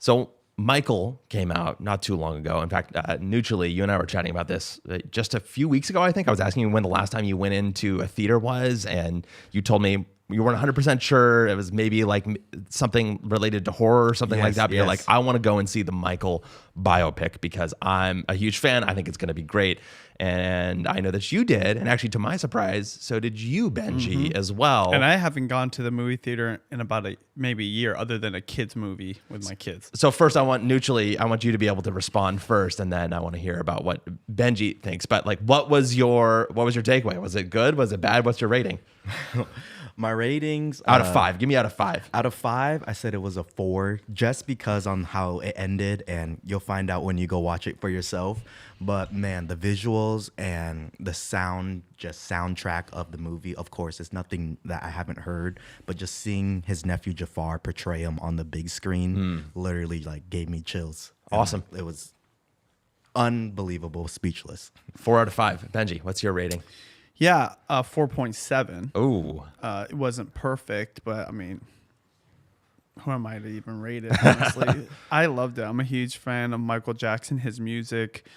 So Michael came out not too long ago. In fact, Neutrally, you and I were chatting about this just a few weeks ago, I think. I was asking you when the last time you went into a theater was, and you told me you weren't 100% sure. It was maybe like something related to horror or something like that. But you're like, I want to go and see the Michael biopic because I'm a huge fan. I think it's going to be great. And I know that you did. And actually, to my surprise, so did you, Benji, as well. And I haven't gone to the movie theater in about maybe a year other than a kid's movie with my kids. So first, I want you to be able to respond first, and then I want to hear about what Benji thinks. But like, what was your takeaway? Was it good? Was it bad? What's your rating? My ratings out of 5. Give me out of 5. Out of 5, I said it was a 4, just because on how it ended, and you'll find out when you go watch it for yourself. But man, the visuals and the soundtrack of the movie, of course, it's nothing that I haven't heard, but just seeing his nephew Jafar portray him on the big screen literally like gave me chills. Awesome. And it was unbelievable, speechless. 4 out of 5. Benji, what's your rating? Yeah, 4.7. Oh, it wasn't perfect, but I mean, who am I to even rate it? Honestly, I loved it. I'm a huge fan of Michael Jackson, his music,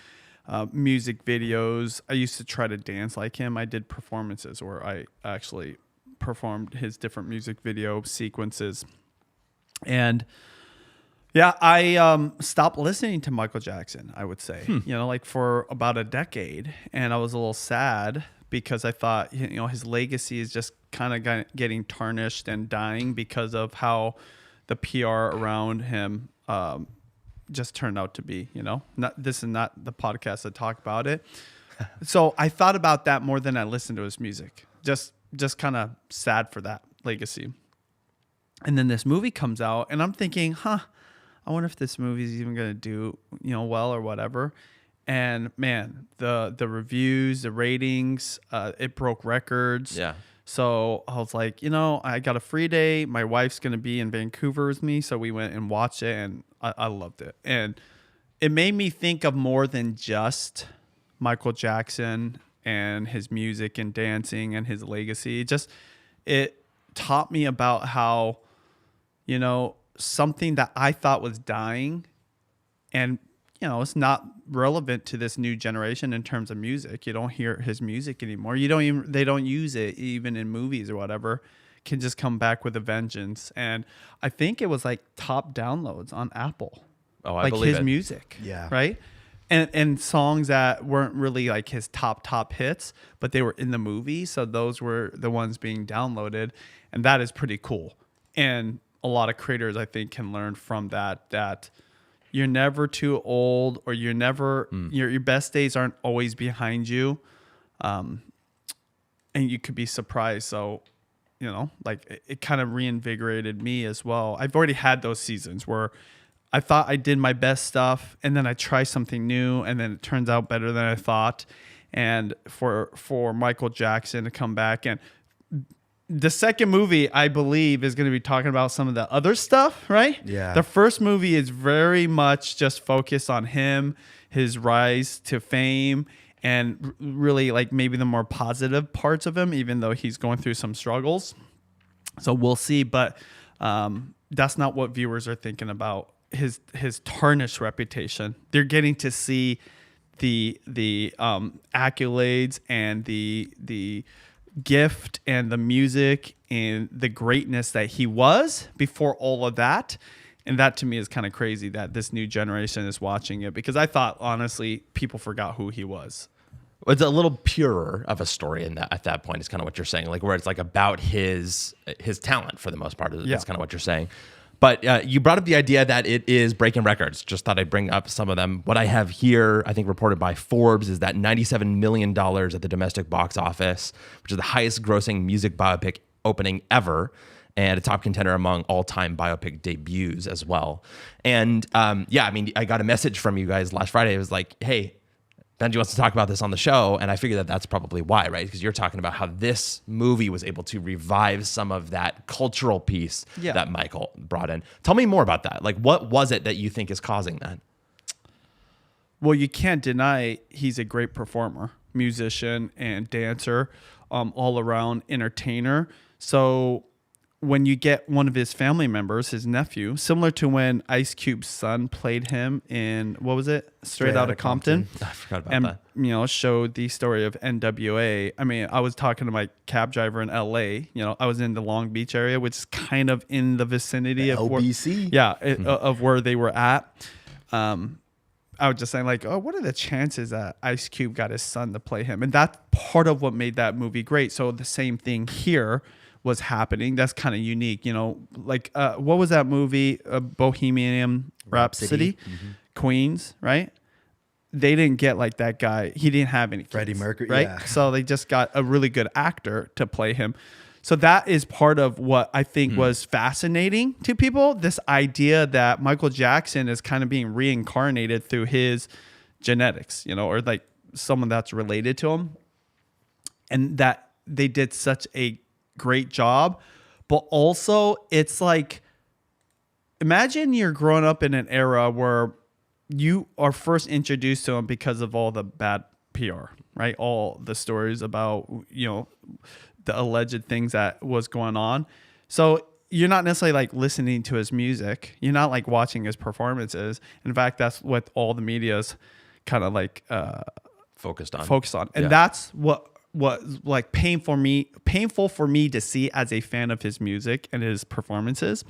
music videos. I used to try to dance like him. I did performances where I actually performed his different music video sequences, and yeah, I stopped listening to Michael Jackson, I would say, like for about a decade, and I was a little sad because I thought, his legacy is just kind of getting tarnished and dying because of how the PR around him just turned out to be, This is not the podcast to talk about it. So I thought about that more than I listened to his music. Just kind of sad for that legacy. And then this movie comes out, and I'm thinking, I wonder if this movie is even going to do, well or whatever. And man, the reviews, the ratings, it broke records. yeah. So I was like, I got a free day. My wife's going to be in Vancouver with me. So we went and watched it, and I loved it. And it made me think of more than just Michael Jackson and his music and dancing and his legacy. It taught me about how, something that I thought was dying, and it's not relevant to this new generation in terms of music. You don't hear his music anymore. They don't use it even in movies or whatever. Can just come back with a vengeance. And I think it was like top downloads on Apple. Oh, I believe his it. music. Yeah. Right. And songs that weren't really like his top hits, but they were in the movie. So those were the ones being downloaded. And that is pretty cool. And a lot of creators, I think, can learn from that you're never too old, or you're never your best days aren't always behind you, and you could be surprised. So, it kind of reinvigorated me as well. I've already had those seasons where I thought I did my best stuff, and then I try something new, and then it turns out better than I thought. And for Michael Jackson to come back, and the second movie, I believe, is going to be talking about some of the other stuff, right? Yeah. The first movie is very much just focused on him, his rise to fame, and really like maybe the more positive parts of him, even though he's going through some struggles. So we'll see, but that's not what viewers are thinking about. His tarnished reputation. They're getting to see the accolades and the gift and the music and the greatness that he was before all of that. And that to me is kind of crazy that this new generation is watching it, because I thought, honestly, people forgot who he was. It's a little purer of a story at that point is kind of what you're saying, like where it's like about his talent for the most part. That's kind of what you're saying. But you brought up the idea that it is breaking records. Just thought I'd bring up some of them. What I have here, I think reported by Forbes, is that $97 million at the domestic box office, which is the highest grossing music biopic opening ever, and a top contender among all-time biopic debuts as well. And I got a message from you guys last Friday. It was like, hey, Benji wants to talk about this on the show, and I figured that's probably why, right? Because you're talking about how this movie was able to revive some of that cultural piece that Michael brought in. Tell me more about that. Like, what was it that you think is causing that? Well, you can't deny he's a great performer, musician and dancer, all around entertainer. So when you get one of his family members, his nephew, similar to when Ice Cube's son played him in, what was it? Straight Outta Compton. I forgot about And, that. you know, showed the story of NWA. I mean, I was talking to my cab driver in LA. You know, I was in the Long Beach area, which is kind of in the vicinity of OBC. of where they were at. I was just saying, like, oh, what are the chances that Ice Cube got his son to play him? And that's part of what made that movie great. So the same thing here was happening. That's kind of unique, you know. Like, what was that movie? Bohemian Rhapsody, Queens, right? They didn't get like that guy. He didn't have any kids, Freddie Mercury, right? yeah. So they just got a really good actor to play him. So that is part of what I think was fascinating to people. This idea that Michael Jackson is kind of being reincarnated through his genetics, you know, or like someone that's related to him. And that they did such a great job. But also, it's like, imagine you're growing up in an era where you are first introduced to him because of all the bad PR, right? All the stories about, you know, the alleged things that was going on. So you're not necessarily like listening to his music. You're not like watching his performances. In fact, that's what all the media's kind of like Focused on. And that's what like painful for me to see as a fan of his music and his performances.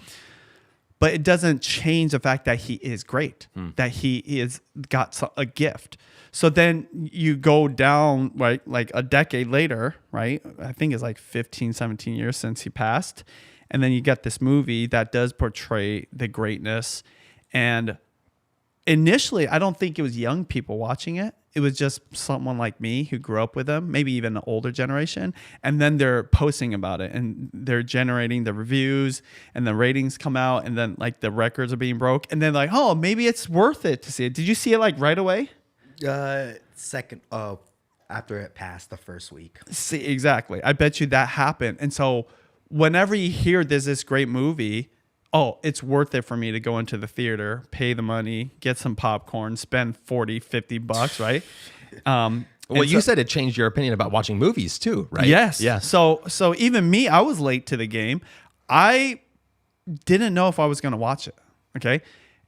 But it doesn't change the fact that he is great, that he is got a gift. So then you go down, right, like a decade later, right? I think it's like 15, 17 years since he passed. And then you get this movie that does portray the greatness. And initially, I don't think it was young people watching it. It was just someone like me who grew up with him, maybe even an older generation. And then they're posting about it and they're generating the reviews and the ratings come out and then like the records are being broke. And then like, oh, maybe it's worth it to see it. Did you see it like right away? Second, after it passed the first week. See, exactly. I bet you that happened. And so whenever you hear there's this great movie, oh, it's worth it for me to go into the theater, pay the money, get some popcorn, spend $40-$50, right? Well, you said it changed your opinion about watching movies too, right? Yes. Yeah. So even me, I was late to the game. I didn't know if I was going to watch it. Okay.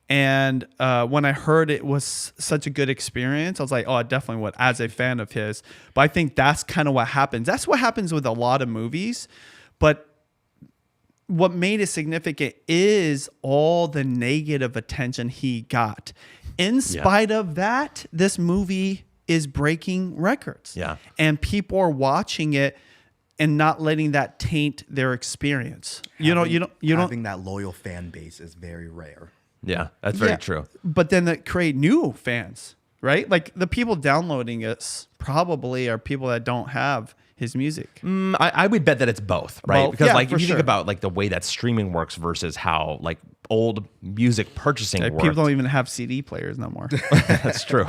And when I heard it was such a good experience, I was like, oh, I definitely would as a fan of his. But I think that's kind of what happens. That's what happens with a lot of movies. But what made it significant is all the negative attention he got. In spite of that, this movie is breaking records. Yeah. And people are watching it and not letting that taint their experience. Having that loyal fan base is very rare. Yeah, that's very true. But then that create new fans, right? Like the people downloading it probably are people that don't have his music. I would bet that it's both, right? Both. Because Yeah, like for if you sure. think about like the way that streaming works versus how like old music purchasing works. People don't even have CD players no more. That's true.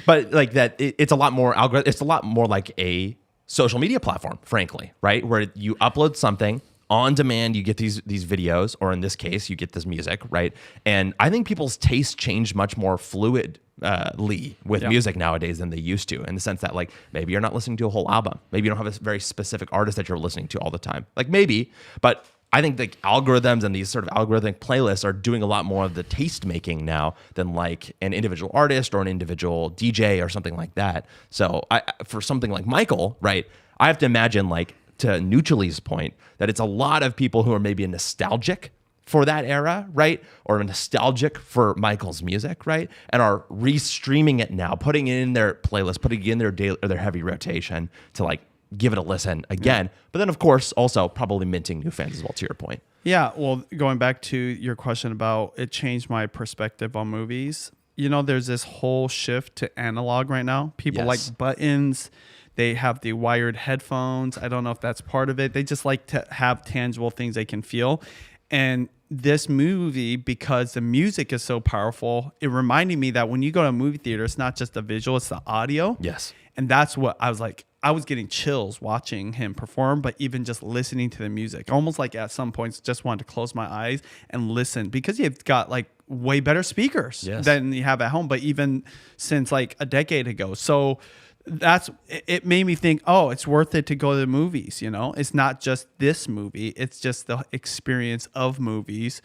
But like that, it's a lot more it's a lot more like a social media platform, frankly, right? Where you upload something on demand, you get these videos, or in this case, you get this music, right? And I think people's tastes change much more fluidly with music nowadays than they used to, in the sense that like maybe you're not listening to a whole album, maybe you don't have a very specific artist that you're listening to all the time, like maybe, but I think the algorithms and these sort of algorithmic playlists are doing a lot more of the taste making now than like an individual artist or an individual DJ or something like that. So for something like Michael, right, I have to imagine, like, to Neutrali's point, that it's a lot of people who are maybe nostalgic for that era, right? Or nostalgic for Michael's music, right? And are restreaming it now, putting it in their playlist, putting it in their daily or their heavy rotation to like give it a listen again. But then of course also probably minting new fans as well, to your point. Yeah, well, going back to your question about it changed my perspective on movies. You know, there's this whole shift to analog right now. People like buttons. They have the wired headphones. I don't know if that's part of it. They just like to have tangible things they can feel. And this movie, because the music is so powerful, it reminded me that when you go to a movie theater, it's not just the visual, it's the audio. Yes. And that's what I was like, I was getting chills watching him perform, but even just listening to the music, almost like at some points just wanted to close my eyes and listen, because you've got like way better speakers than you have at home, but even since like a decade ago. So it made me think, oh, it's worth it to go to the movies. You know, it's not just this movie; it's just the experience of movies,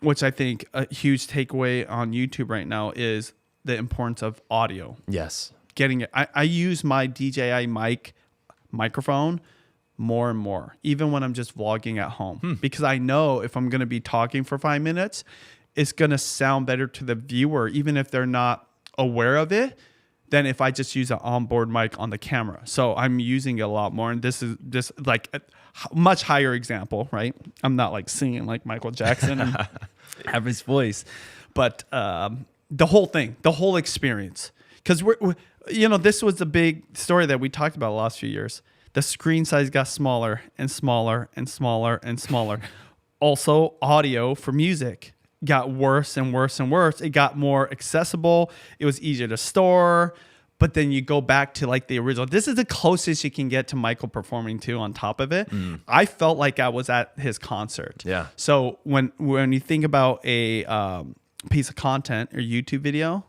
which I think a huge takeaway on YouTube right now is the importance of audio. Yes, getting it. I use my DJI microphone more and more, even when I'm just vlogging at home, because I know if I'm going to be talking for 5 minutes, it's going to sound better to the viewer, even if they're not aware of it, than if I just use an onboard mic on the camera. So I'm using it a lot more. And this is just like a much higher example, right? I'm not like singing like Michael Jackson and have his voice, but the whole thing, the whole experience. Because this was the big story that we talked about the last few years. The screen size got smaller and smaller and smaller and smaller. Also, audio for music got worse and worse and worse. It got more accessible. It was easier to store. But then you go back to like the original. This is the closest you can get to Michael performing too on top of it. I felt like I was at his concert. Yeah. So when you think about a piece of content or YouTube video,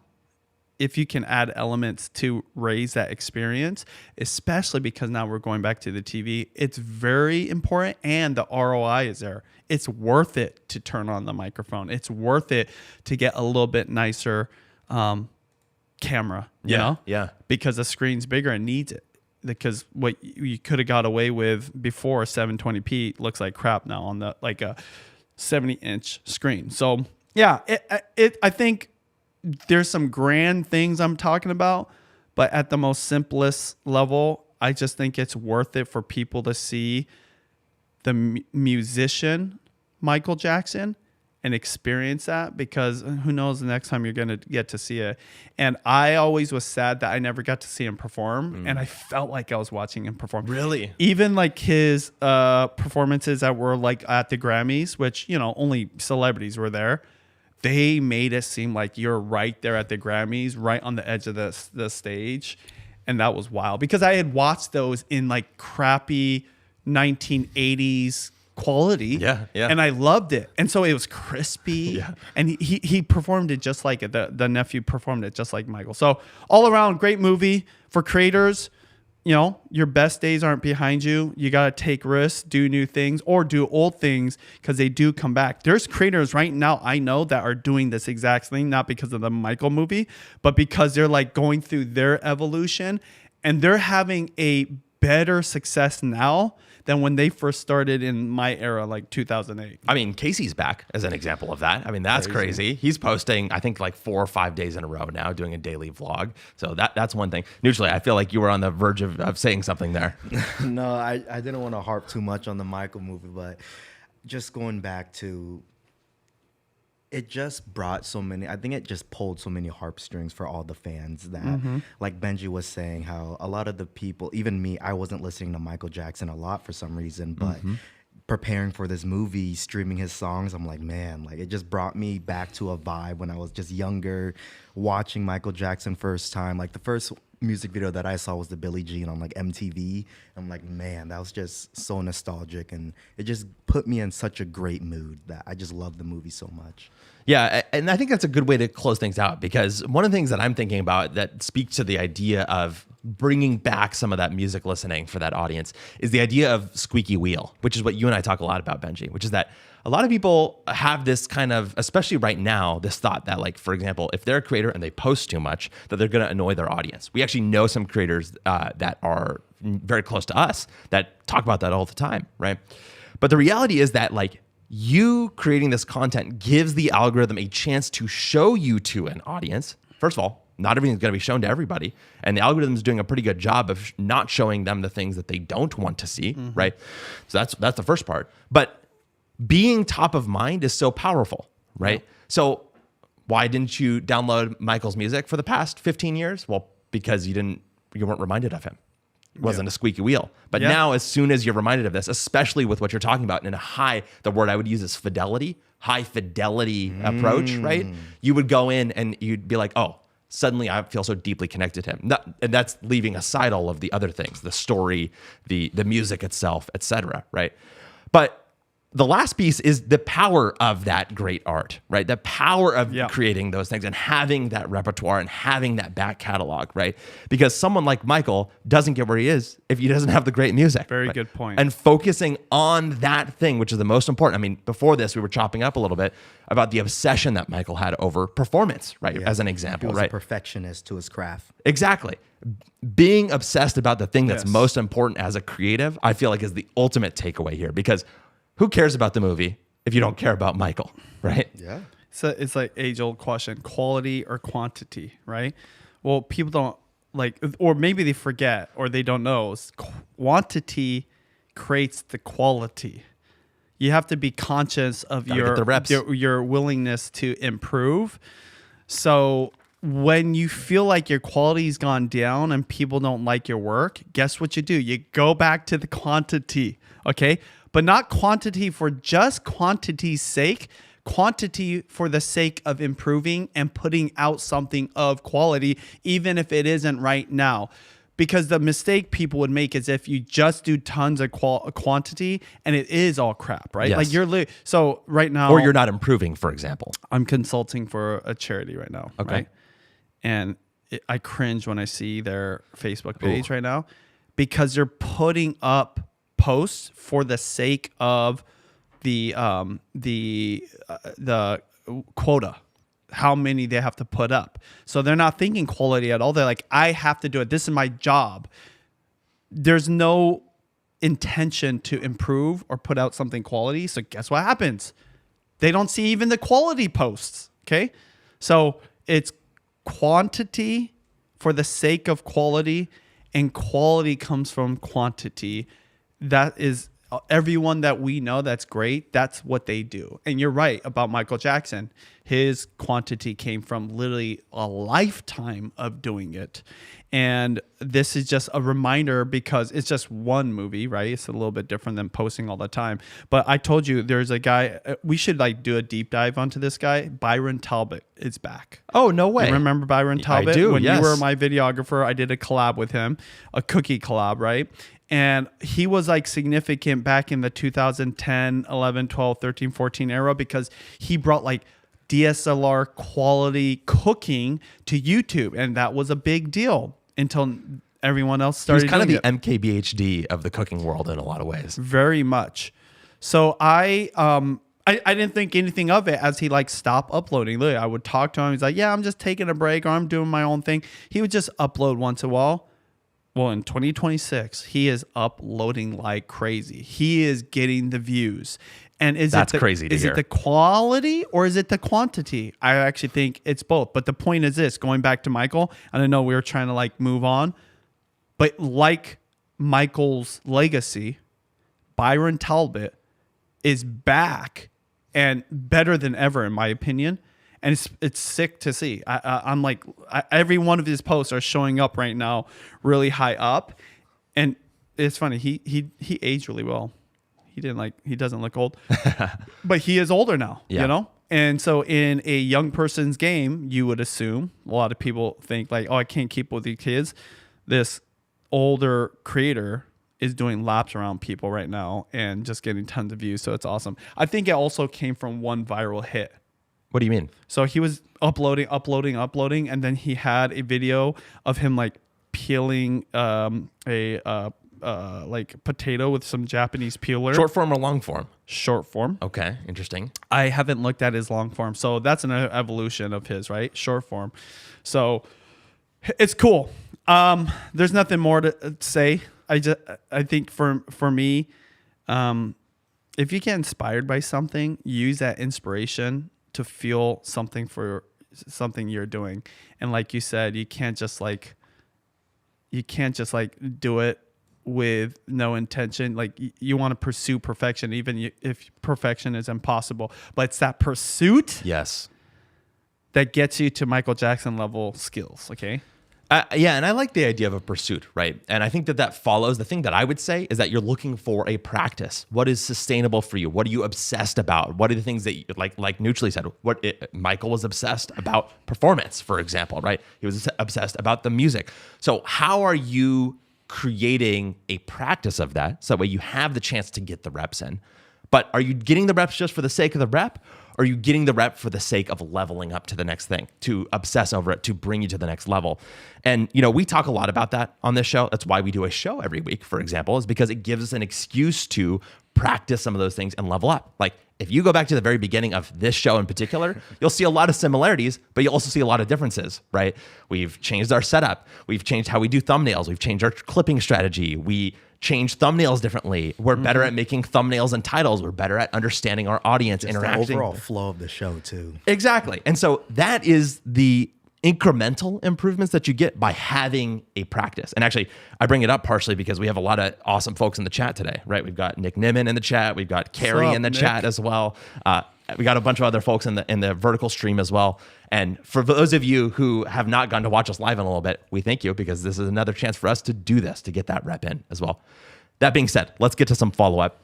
if you can add elements to raise that experience, especially because now we're going back to the TV, it's very important, and the ROI is there. It's worth it to turn on the microphone. It's worth it to get a little bit nicer camera, you know? Yeah. Because the screen's bigger and needs it. Because what you could have got away with before 720p looks like crap now on the like a 70-inch screen. So yeah, I think there's some grand things I'm talking about, but at the most simplest level, I just think it's worth it for people to see the musician Michael Jackson and experience that, because who knows the next time you're going to get to see it. And I always was sad that I never got to see him perform, and I felt like I was watching him perform. Really? Even like his performances that were like at the Grammys, which, only celebrities were there. They made it seem like you're right there at the Grammys, right on the edge of the stage. And that was wild, because I had watched those in like crappy 1980s quality. Yeah. And I loved it. And so it was crispy. Yeah. And he performed it just like it. The nephew performed it just like Michael. So all around, great movie for creators. Your best days aren't behind you. You got to take risks, do new things, or do old things, because they do come back. There's creators right now I know that are doing this exact thing, not because of the Michael movie, but because they're like going through their evolution, and they're having a better success now than when they first started in my era, like 2008. I mean, Casey's back as an example of that. I mean, that's crazy. He's posting, I think, like 4 or 5 days in a row now, doing a daily vlog. So that's one thing. Neutrally, I feel like you were on the verge of saying something there. No, I didn't want to harp too much on the Michael movie, but just going back to, it just brought so many, I think it just pulled so many heartstrings for all the fans that, like Benji was saying, how a lot of the people, even me, I wasn't listening to Michael Jackson a lot for some reason, but preparing for this movie, streaming his songs, I'm like, man, like it just brought me back to a vibe when I was just younger, watching Michael Jackson first time. Like the first music video that I saw was the Billie Jean on like MTV. I'm like, man, that was just so nostalgic, and it just put me in such a great mood that I just love the movie so much. Yeah, and I think that's a good way to close things out, because one of the things that I'm thinking about that speaks to the idea of bringing back some of that music listening for that audience is the idea of squeaky wheel, which is what you and I talk a lot about, Benji, which is that a lot of people have this kind of, especially right now, this thought that, like, for example, if they're a creator and they post too much, that they're going to annoy their audience. We actually know some creators that are very close to us that talk about that all the time, right? But the reality is that, like, you creating this content gives the algorithm a chance to show you to an audience. First of all, not everything's going to be shown to everybody. And the algorithm is doing a pretty good job of not showing them the things that they don't want to see, right? So that's the first part. But being top of mind is so powerful, right? Yeah. So why didn't you download Michael's music for the past 15 years? Well, because you weren't reminded of him. It wasn't a squeaky wheel. But now, as soon as you're reminded of this, especially with what you're talking about in the word I would use is fidelity, high fidelity approach, right? You would go in and you'd be like, oh, suddenly I feel so deeply connected to him. And that's leaving aside all of the other things, the story, the music itself, etc., right? But the last piece is the power of that great art, right? The power of Yeah. creating those things and having that repertoire and having that back catalog, right? Because someone like Michael doesn't get where he is if he doesn't have the great music. Very right? good point. And focusing on that thing, which is the most important. I mean, before this, we were chopping up a little bit about the obsession that Michael had over performance, right? Yeah. As an He example, was right? a perfectionist to his craft. Exactly. Being obsessed about the thing that's Yes. most important as a creative, I feel like is the ultimate takeaway here, because who cares about the movie if you don't care about Michael, right? Yeah. So it's like age-old question: quality or quantity, right? Well, people don't like, or maybe they forget, or they don't know. Quantity creates the quality. You have to be conscious of Gotta get the reps. your willingness to improve. So when you feel like your quality's gone down and people don't like your work, guess what you do? You go back to the quantity, okay? But not quantity for just quantity's sake, quantity for the sake of improving and putting out something of quality, even if it isn't right now. Because the mistake people would make is if you just do tons of quantity and it is all crap, right? Yes. Like so right now, Or you're not improving, for example. I'm consulting for a charity right now, Okay. right? And I cringe when I see their Facebook page right now because they're putting up posts for the sake of the quota, how many they have to put up. So they're not thinking quality at all. They're like, I have to do it. This is my job. There's no intention to improve or put out something quality. So guess what happens? They don't see even the quality posts. Okay. So it's quantity for the sake of quality, and quality comes from quantity. That is everyone that we know that's great. That's what they do. And you're right about Michael Jackson. His quantity came from literally a lifetime of doing it. And this is just a reminder because it's just one movie, right? It's a little bit different than posting all the time. But I told you there's a guy, we should like do a deep dive onto this guy. Byron Talbot is back. Oh, no way. You remember Byron Talbot? I do, When yes. you were my videographer, I did a collab with him, a cookie collab, right? And he was like significant back in the 2010, 11, 12, 13, 14 era because he brought like DSLR quality cooking to YouTube. And that was a big deal until everyone else He started was kind of doing the it. MKBHD of the cooking world in a lot of ways. Very much. So I didn't think anything of it as he like stopped uploading. Literally, I would talk to him. He's like, yeah, I'm just taking a break or I'm doing my own thing. He would just upload once in a while. Well, in 2026, he is uploading like crazy. He is getting the views. And That's crazy to is hear. it the quality or is it the quantity? I actually think it's both. But the point is this, going back to Michael, and I know we were trying to like move on, but like Michael's legacy, Byron Talbot is back and better than ever, in my opinion. And it's sick to see. I'm like, every one of his posts are showing up right now really high up. And it's funny. He aged really well. He doesn't look old, but he is older now, Yeah. you know? And so in a young person's game, you would assume a lot of people think like, oh, I can't keep with these kids. This older creator is doing laps around people right now and just getting tons of views. So it's awesome. I think it also came from one viral hit. What do you mean? So he was uploading, and then he had a video of him like peeling like potato with some Japanese peeler. Short form or long form? Short form. Okay, interesting. I haven't looked at his long form, so that's an evolution of his, right? Short form. So it's cool. There's nothing more to say. I think for me, if you get inspired by something, use that inspiration to feel something for something you're doing. And like you said, you can't just like do it with no intention. Like you want to pursue perfection, even if perfection is impossible, but it's that pursuit Yes. that gets you to Michael Jackson level skills. Okay. Yeah, and I like the idea of a pursuit, right? And I think that follows. The thing that I would say is that you're looking for a practice. What is sustainable for you? What are you obsessed about? What are the things that, like Neutrally said, Michael was obsessed about performance, for example, right? He was obsessed about the music. So how are you creating a practice of that so that way you have the chance to get the reps in, But are you getting the reps just for the sake of the rep? Or are you getting the rep for the sake of leveling up to the next thing, to obsess over it, to bring you to the next level? And, we talk a lot about that on this show. That's why we do a show every week, for example, is because it gives us an excuse to practice some of those things and level up. Like if you go back to the very beginning of this show in particular, you'll see a lot of similarities, but you'll also see a lot of differences, right? We've changed our setup. We've changed how we do thumbnails. We've changed our clipping strategy. We change thumbnails differently. We're better at making thumbnails and titles. We're better at understanding our audience, Just interacting. the overall flow of the show too. Exactly. And so that is the incremental improvements that you get by having a practice. And actually, I bring it up partially because we have a lot of awesome folks in the chat today, right? We've got Nick Nimmin in the chat. We've got Carrie in the chat as well. We got a bunch of other folks in the vertical stream as well. And for those of you who have not gone to watch us live in a little bit, we thank you because this is another chance for us to do this, to get that rep in as well. That being said, let's get to some follow-up.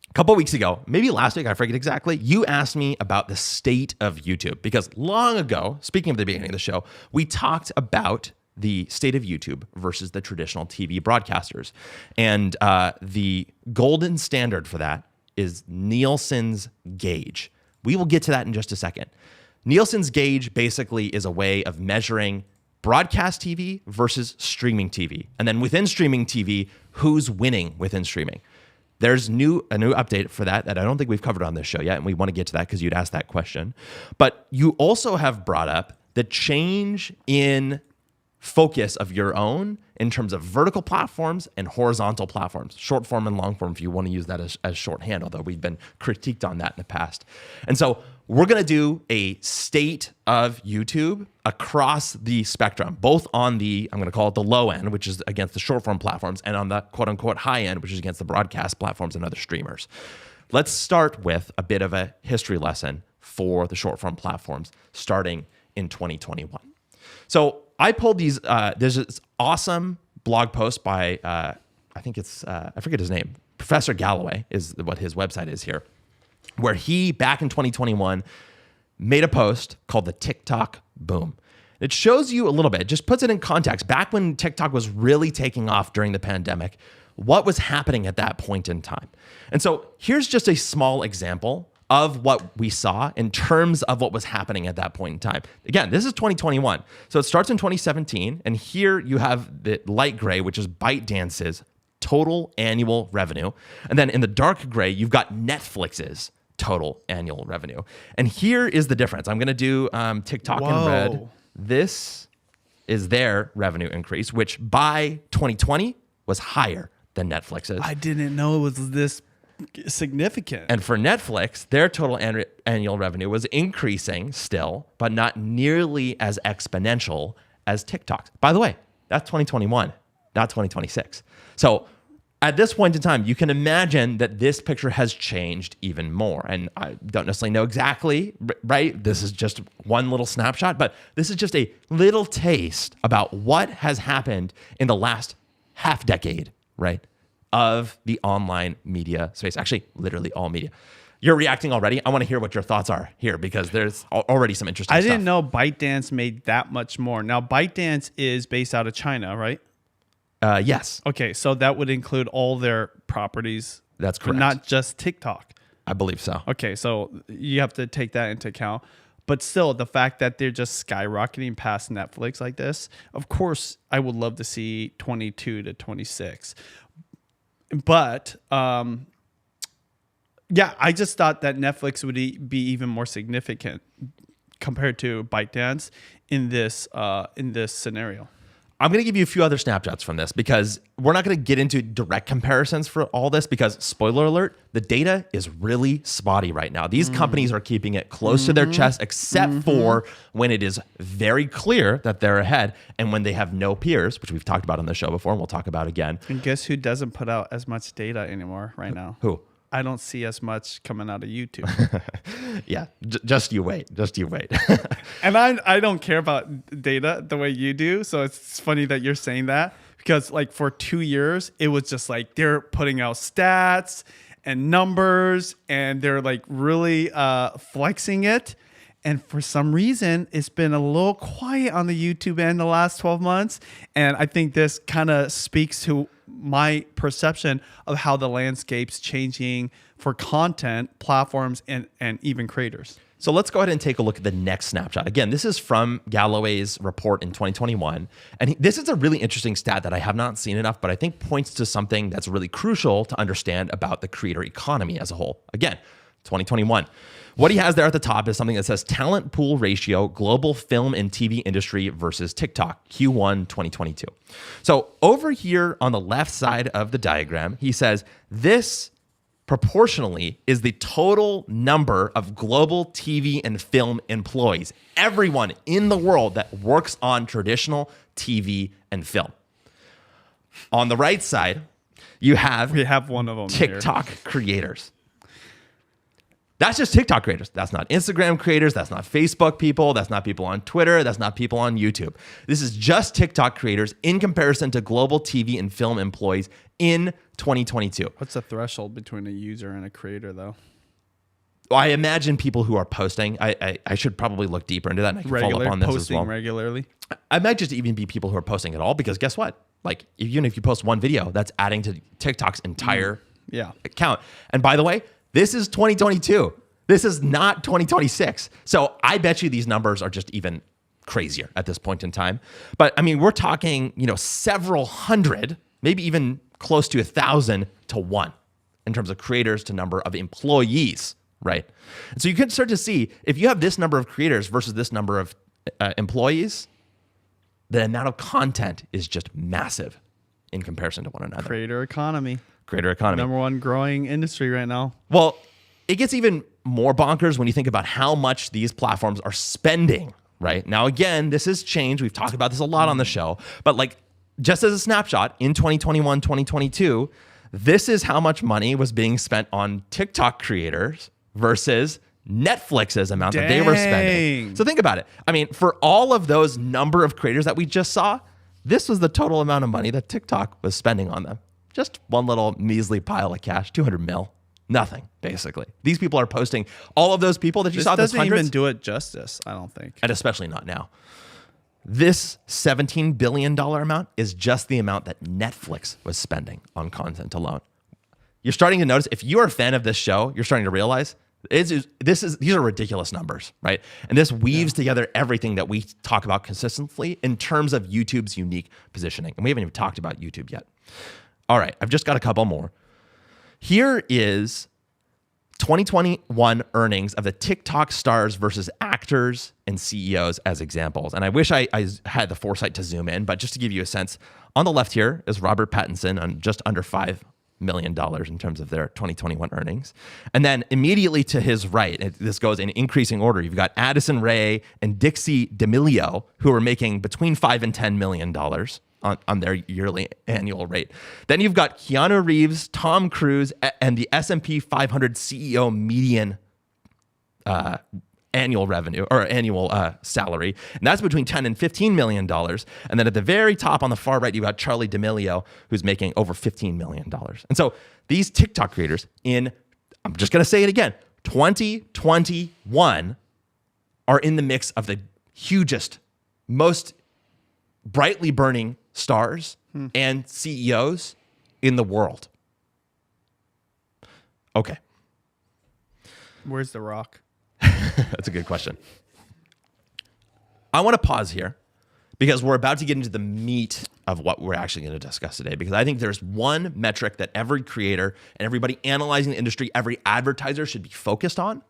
A couple of weeks ago, maybe last week, I forget exactly, you asked me about the state of YouTube because long ago, speaking of the beginning of the show, we talked about the state of YouTube versus the traditional TV broadcasters. And the golden standard for that is Nielsen's gauge. We will get to that in just a second. Nielsen's gauge basically is a way of measuring broadcast TV versus streaming TV. And then within streaming TV, who's winning within streaming. There's a new update for that I don't think we've covered on this show yet, and we want to get to that because you'd asked that question. But you also have brought up the change in focus of your own in terms of vertical platforms and horizontal platforms, short form and long form, if you want to use that as shorthand, although we've been critiqued on that in the past. And so we're going to do a state of YouTube across the spectrum, both on the, I'm going to call it the low end, which is against the short form platforms, and on the quote unquote high end, which is against the broadcast platforms and other streamers. Let's start with a bit of a history lesson for the short form platforms starting in 2021. So I pulled these, there's this awesome blog post by, I think it's, I forget his name, Professor Galloway is what his website is here, where he, back in 2021, made a post called the TikTok boom. It shows you a little bit, just puts it in context. Back when TikTok was really taking off during the pandemic, what was happening at that point in time? And so here's just a small example of what we saw in terms of what was happening at that point in time. Again, this is 2021. So it starts in 2017. And here you have the light gray, which is ByteDance's total annual revenue. And then in the dark gray, you've got Netflix's total annual revenue. And here is the difference. I'm going to do TikTok in red. This is their revenue increase, which by 2020 was higher than Netflix's. I didn't know it was this significant. And for Netflix, their total annual revenue was increasing still, but not nearly as exponential as TikTok's. By the way, that's 2021, not 2026. So at this point in time, you can imagine that this picture has changed even more. And I don't necessarily know exactly, right? This is just one little snapshot, but this is just a little taste about what has happened in the last half decade, right, of the online media space. Actually, literally all media. You're reacting already. I want to hear what your thoughts are here because there's already some interesting stuff. I didn't know ByteDance made that much more. Now, ByteDance is based out of China, right? Yes. Okay, so that would include all their properties. That's correct. Not just TikTok. I believe so. Okay, so you have to take that into account. But still, the fact that they're just skyrocketing past Netflix like this, of course, I would love to see 22 to 26. But yeah, I just thought that Netflix would be even more significant compared to ByteDance in this scenario. I'm going to give you a few other snapshots from this because we're not going to get into direct comparisons for all this because, spoiler alert, the data is really spotty right now. These companies are keeping it close to their chest except for when it is very clear that they're ahead and when they have no peers, which we've talked about on the show before and we'll talk about again. And guess who doesn't put out as much data anymore right now? Who? I don't see as much coming out of YouTube. Yeah, just you wait. Just you wait. And I don't care about data the way you do. So it's funny that you're saying that because like for 2 years, it was just like they're putting out stats and numbers and they're like really flexing it. And for some reason, it's been a little quiet on the YouTube end the last 12 months. And I think this kind of speaks to my perception of how the landscape's changing for content, platforms, and even creators. So let's go ahead and take a look at the next snapshot. Again, this is from Galloway's report in 2021. And this is a really interesting stat that I have not seen enough, but I think points to something that's really crucial to understand about the creator economy as a whole. Again, 2021. What he has there at the top is something that says talent pool ratio, global film and TV industry versus TikTok, Q1 2022. So over here on the left side of the diagram, he says this proportionally is the total number of global TV and film employees, everyone in the world that works on traditional TV and film. On the right side, we have one of them TikTok creators. That's just TikTok creators. That's not Instagram creators. That's not Facebook people. That's not people on Twitter. That's not people on YouTube. This is just TikTok creators in comparison to global TV and film employees in 2022. What's the threshold between a user and a creator, though? Well, I imagine people who are posting. I should probably look deeper into that, and I can follow up on this as well. Regularly. I might just even be people who are posting at all, because guess what? Like, even if you post one video, that's adding to TikTok's entire account. And by the way, this is 2022. This is not 2026. So I bet you these numbers are just even crazier at this point in time. But I mean, we're talking, several hundred, maybe even close to 1,000 to 1 in terms of creators to number of employees, right? And so you can start to see, if you have this number of creators versus this number of employees, the amount of content is just massive in comparison to one another. Creator economy. Number one growing industry right now. Well, it gets even more bonkers when you think about how much these platforms are spending, right? Now, again, this has changed. We've talked about this a lot on the show, but like, just as a snapshot, in 2021, 2022, this is how much money was being spent on TikTok creators versus Netflix's amount that they were spending. So think about it. I mean, for all of those number of creators that we just saw, this was the total amount of money that TikTok was spending on them. Just one little measly pile of cash, 200 mil. Nothing, basically. These people are posting, all of those people that you saw, those hundreds. This doesn't even do it justice, I don't think. And especially not now. This $17 billion amount is just the amount that Netflix was spending on content alone. You're starting to notice, if you're a fan of this show, you're starting to realize these are ridiculous numbers, right? And this weaves together everything that we talk about consistently in terms of YouTube's unique positioning. And we haven't even talked about YouTube yet. All right, I've just got a couple more. Here is 2021 earnings of the TikTok stars versus actors and CEOs as examples. And I wish I had the foresight to zoom in, but just to give you a sense, on the left here is Robert Pattinson on just under $5 million in terms of their 2021 earnings. And then immediately to his right, this goes in increasing order, you've got Addison Rae and Dixie D'Amelio, who are making between $5 and $10 million on their yearly annual rate. Then you've got Keanu Reeves, Tom Cruise, and the S&P 500 CEO median annual revenue or annual salary. And that's between $10 and $15 million. And then at the very top on the far right, you've got Charlie D'Amelio, who's making over $15 million. And so these TikTok creators I'm just going to say it again, 2021 are in the mix of the hugest, most brightly burning stars and CEOs in the world. Okay. Where's The Rock? That's a good question. I want to pause here because we're about to get into the meat of what we're actually going to discuss today, because I think there's one metric that every creator and everybody analyzing the industry, every advertiser should be focused on.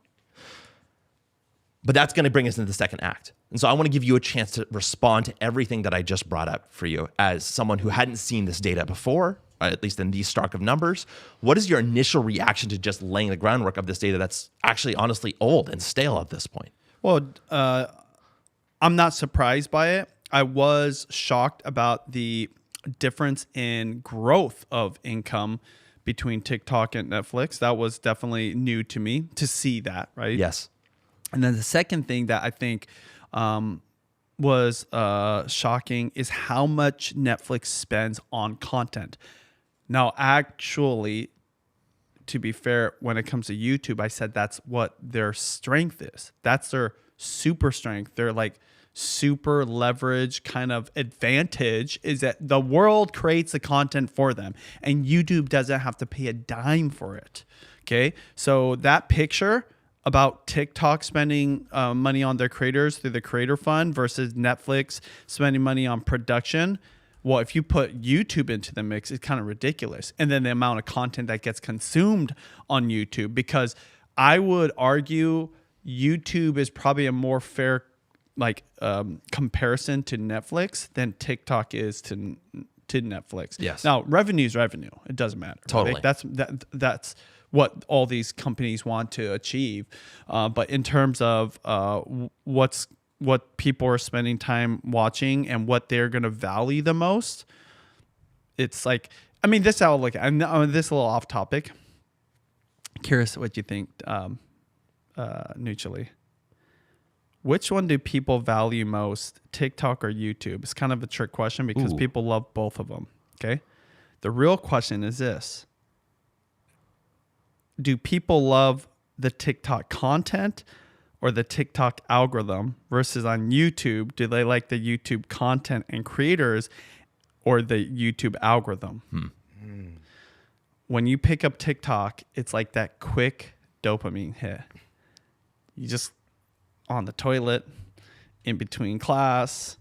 But that's going to bring us into the second act. And so I want to give you a chance to respond to everything that I just brought up for you as someone who hadn't seen this data before, at least in these stock of numbers. What is your initial reaction to just laying the groundwork of this data that's actually honestly old and stale at this point? Well, I'm not surprised by it. I was shocked about the difference in growth of income between TikTok and Netflix. That was definitely new to me to see that, right? Yes. And then the second thing that I think was shocking is how much Netflix spends on content. Now, actually, to be fair, when it comes to YouTube, I said that's what their strength is. That's their super strength. Their like super leverage kind of advantage is that the world creates the content for them and YouTube doesn't have to pay a dime for it. Okay, so that picture about TikTok spending money on their creators through the creator fund versus Netflix spending money on production. Well, if you put YouTube into the mix, it's kind of ridiculous. And then the amount of content that gets consumed on YouTube, because I would argue YouTube is probably a more fair comparison to Netflix than TikTok is to Netflix. Yes. Now, revenue is revenue. It doesn't matter. Totally. Right? That's what all these companies want to achieve. But in terms of what people are spending time watching and what they're going to value the most, it's like, I mean, this I'll look at. I'm this a little off topic. Curious what you think, Nuccioli. Which one do people value most, TikTok or YouTube? It's kind of a trick question because people love both of them. Okay. The real question is this. Do people love the TikTok content or the TikTok algorithm versus on YouTube? Do they like the YouTube content and creators or the YouTube algorithm? When you pick up TikTok, it's like that quick dopamine hit. You just on the toilet, in between class,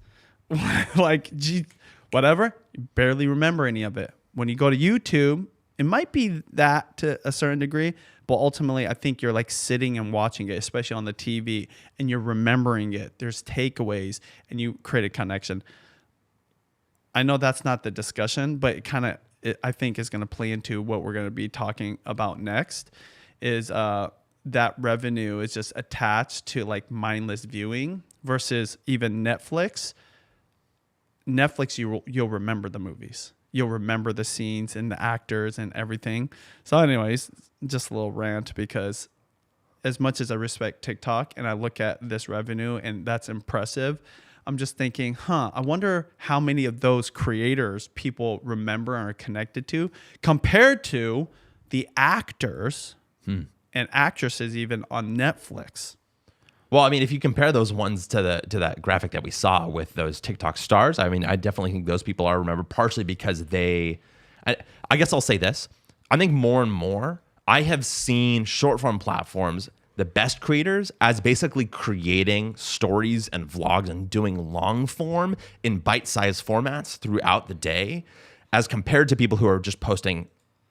whatever, you barely remember any of it. When you go to YouTube, it might be that to a certain degree, but ultimately I think you're like sitting and watching it, especially on the TV, and you're remembering it. There's takeaways and you create a connection. I know that's not the discussion, but I think is going to play into what we're going to be talking about next is that revenue is just attached to like mindless viewing versus even Netflix. Netflix, you'll remember the movies. You'll remember the scenes and the actors and everything. So anyways, just a little rant, because as much as I respect TikTok and I look at this revenue and that's impressive, I'm just thinking, I wonder how many of those creators people remember and are connected to compared to the actors and actresses even on Netflix. Well, I mean, if you compare those ones to that graphic that we saw with those TikTok stars, I mean, I definitely think those people are remembered partially because I guess I'll say this. I think more and more I have seen short form platforms, the best creators, as basically creating stories and vlogs and doing long form in bite-sized formats throughout the day, as compared to people who are just posting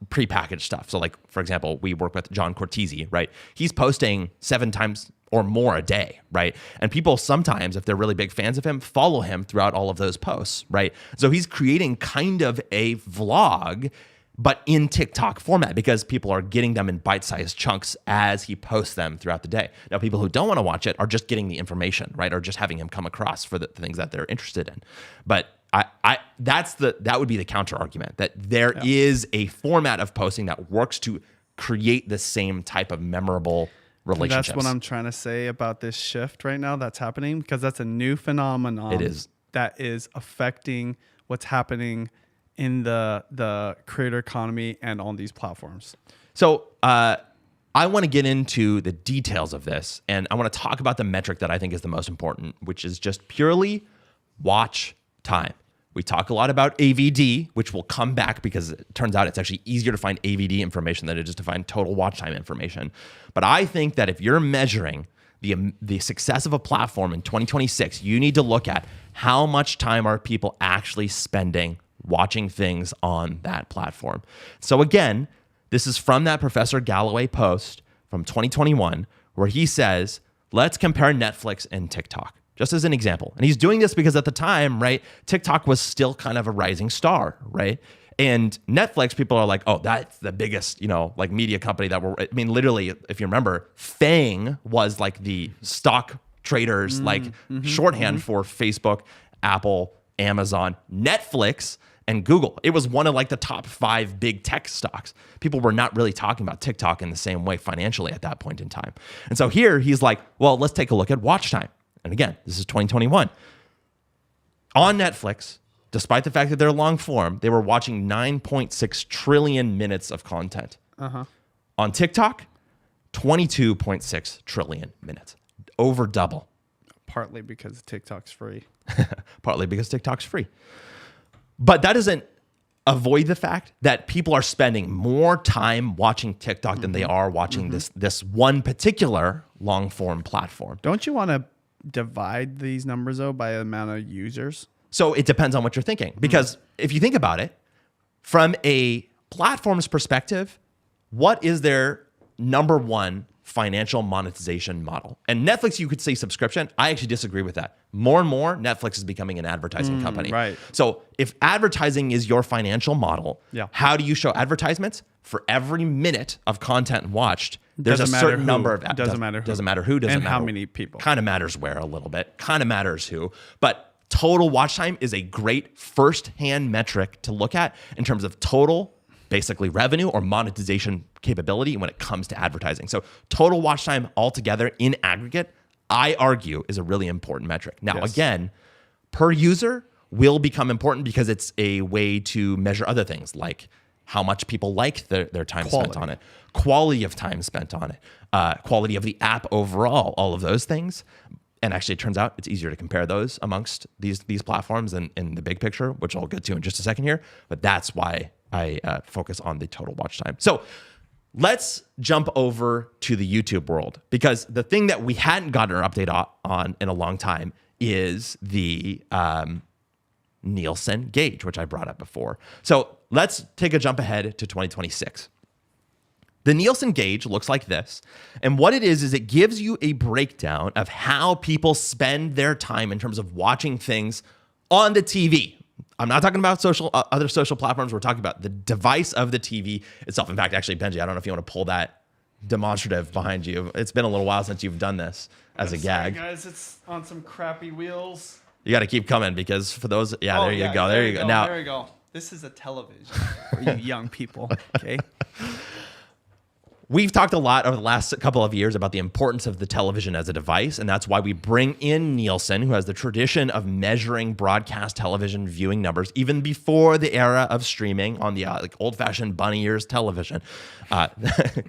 prepackaged stuff. So like, for example, we work with John Cortese, right? He's posting 7 times or more a day, right? And people sometimes, if they're really big fans of him, follow him throughout all of those posts, right? So he's creating kind of a vlog, but in TikTok format, because people are getting them in bite-sized chunks as he posts them throughout the day. Now, people who don't want to watch it are just getting the information, right? Or just having him come across for the things that they're interested in. But that would be the counter argument, that there is a format of posting that works to create the same type of memorable relationships. That's what I'm trying to say about this shift right now that's happening, because that's a new phenomenon. It is. That is affecting what's happening in the creator economy and on these platforms. So I want to get into the details of this, and I want to talk about the metric that I think is the most important, which is just purely watch time. We talk a lot about AVD, which will come back because it turns out it's actually easier to find AVD information than it is to find total watch time information. But I think that if you're measuring the success of a platform in 2026, you need to look at how much time are people actually spending watching things on that platform. So again, this is from that Professor Galloway post from 2021, where he says, let's compare Netflix and TikTok, just as an example. And he's doing this because at the time, right, TikTok was still kind of a rising star, right? And Netflix, people are like, oh, that's the biggest, like media company literally, if you remember, FANG was like the stock traders, shorthand for Facebook, Apple, Amazon, Netflix, and Google. It was one of like the top 5 big tech stocks. People were not really talking about TikTok in the same way financially at that point in time. And so here he's like, well, let's take a look at watch time. And again, this is 2021. On Netflix, despite the fact that they're long form, they were watching 9.6 trillion minutes of content. On TikTok, 22.6 trillion minutes. Over double. Partly because TikTok's free. Partly because TikTok's free. But that doesn't avoid the fact that people are spending more time watching TikTok than they are watching this one particular long form platform. Don't you want to divide these numbers though by the amount of users? So it depends on what you're thinking. Because if you think about it, from a platform's perspective, what is their number one financial monetization model? And Netflix, you could say subscription. I actually disagree with that. More and more, Netflix is becoming an advertising company. Right. So if advertising is your financial model, Yeah. how do you show advertisements? For every minute of content watched, there's Doesn't a matter certain who. number of Doesn't matter who. Doesn't matter who. Doesn't And matter how many people. Kind of matters where a little bit. Kind of matters who. But total watch time is a great first-hand metric to look at in terms of total, basically revenue or monetization capability when it comes to advertising. So total watch time altogether in aggregate, I argue, is a really important metric. Now, Yes. again, per user will become important because it's a way to measure other things like how much people like their time spent on it, quality of time spent on it, quality of the app overall, all of those things. And actually, it turns out it's easier to compare those amongst these platforms than in the big picture, which I'll get to in just a second here. But that's why I focus on the total watch time. So let's jump over to the YouTube world, because the thing that we hadn't gotten an update on in a long time is the Nielsen gauge, which I brought up before. So let's take a jump ahead to 2026. The Nielsen gauge looks like this. And what it is it gives you a breakdown of how people spend their time in terms of watching things on the TV. I'm not talking about other social platforms. We're talking about the device of the TV itself. In fact, actually, Benji, I don't know if you want to pull that demonstrative behind you. It's been a little while since you've done this as a gag. Sorry, guys, it's on some crappy wheels. You got to keep coming because for those, there you go. There you go. Now, there we go. This is a television for you young people. Okay. We've talked a lot over the last couple of years about the importance of the television as a device, and that's why we bring in Nielsen, who has the tradition of measuring broadcast television viewing numbers even before the era of streaming on the like old-fashioned bunny ears television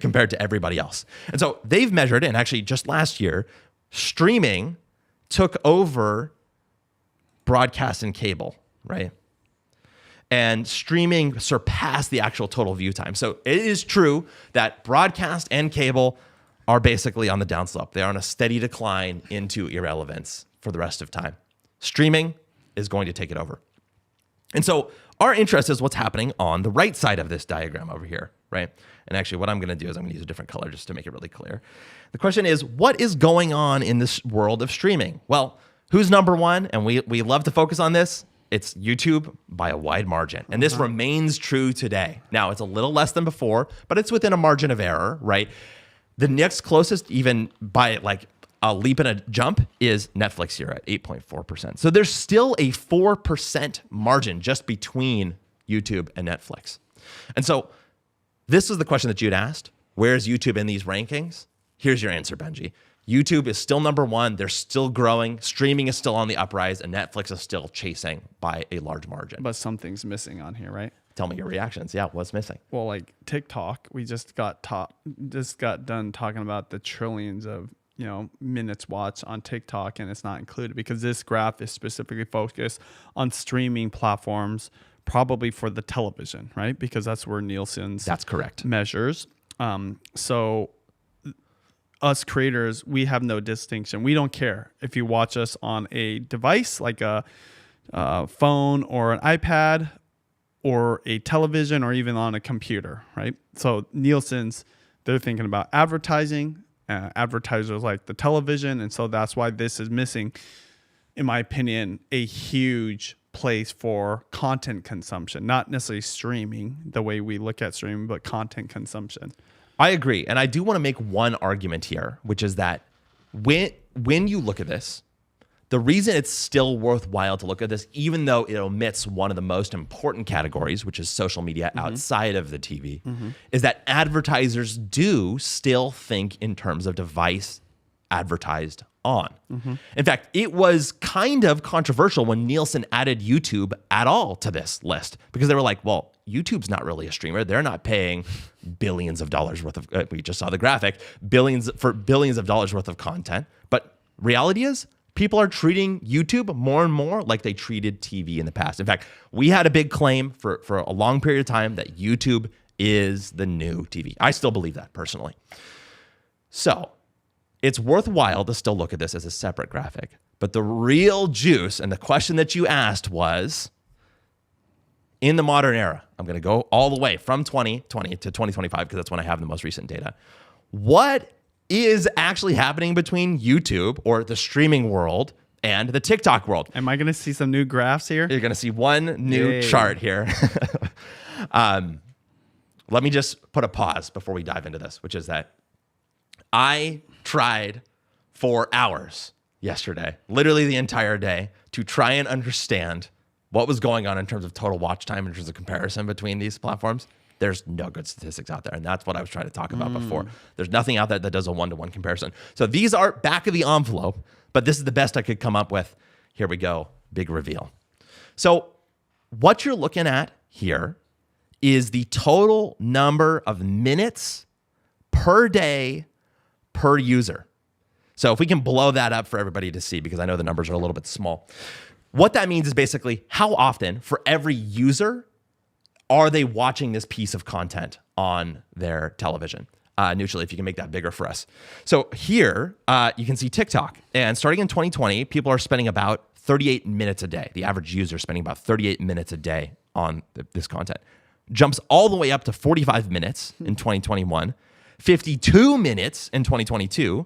compared to everybody else. And so they've measured, and actually just last year, streaming took over broadcast and cable, right? And streaming surpassed the actual total view time. So it is true that broadcast and cable are basically on the downslope. They are on a steady decline into irrelevance for the rest of time. Streaming is going to take it over. And so our interest is what's happening on the right side of this diagram over here, right? And actually what I'm going to do is I'm going to use a different color just to make it really clear. The question is, what is going on in this world of streaming? Well, who's number one? And we love to focus on this. It's YouTube by a wide margin. And this remains true today. Now, it's a little less than before, but it's within a margin of error, right? The next closest, even by like a leap and a jump, is Netflix here at 8.4%. So there's still a 4% margin just between YouTube and Netflix. And so this is the question that you'd asked. Where's YouTube in these rankings? Here's your answer, Benji. YouTube is still number one. They're still growing. Streaming is still on the uprise, and Netflix is still chasing by a large margin. But something's missing on here, right? Tell me your reactions. Yeah, what's missing? Well, like TikTok, we just got done talking about the trillions of minutes watched on TikTok, and it's not included because this graph is specifically focused on streaming platforms, probably for the television, right? Because that's where Nielsen's That's correct. measures. So us creators, we have no distinction. We don't care if you watch us on a device like a phone or an iPad or a television or even on a computer, right? So Nielsen's, they're thinking about advertising. Advertisers like the television, and so that's why this is missing, in my opinion, a huge place for content consumption, not necessarily streaming the way we look at streaming, but content consumption. I agree. And I do want to make one argument here, which is that when you look at this, the reason it's still worthwhile to look at this, even though it omits one of the most important categories, which is social media outside of the TV, is that advertisers do still think in terms of device advertised on. In fact, it was kind of controversial when Nielsen added YouTube at all to this list, because they were like, well, YouTube's not really a streamer. They're not paying billions of dollars worth of, we just saw the graphic, billions of dollars worth of content. But reality is, People are treating YouTube more and more like they treated TV in the past. In fact, we had a big claim for a long period of time that YouTube is the new TV. I still believe that personally. So it's worthwhile to still look at this as a separate graphic. But the real juice and the question that you asked was, in the modern era, I'm going to go all the way from 2020 to 2025 because that's when I have the most recent data. What is actually happening between YouTube or the streaming world and the TikTok world? Am I going to see some new graphs here? You're going to see one new chart here. Let me just put a pause before we dive into this, which is that I tried for hours yesterday, literally the entire day, to try and understand what was going on in terms of total watch time, in terms of comparison between these platforms. There's no good statistics out there. And that's what I was trying to talk about before. There's nothing out there that does a one-to-one comparison. So these are back of the envelope, but this is the best I could come up with. Here we go. Big reveal. So what you're looking at here is the total number of minutes per day per user. So if we can blow that up for everybody to see, because I know the numbers are a little bit small. What that means is basically how often for every user are they watching this piece of content on their television? Neutrally, if you can make that bigger for us. So here you can see TikTok. And starting in 2020, people are spending about 38 minutes a day. The average user is spending about 38 minutes a day on this content. Jumps all the way up to 45 minutes in 2021, 52 minutes in 2022,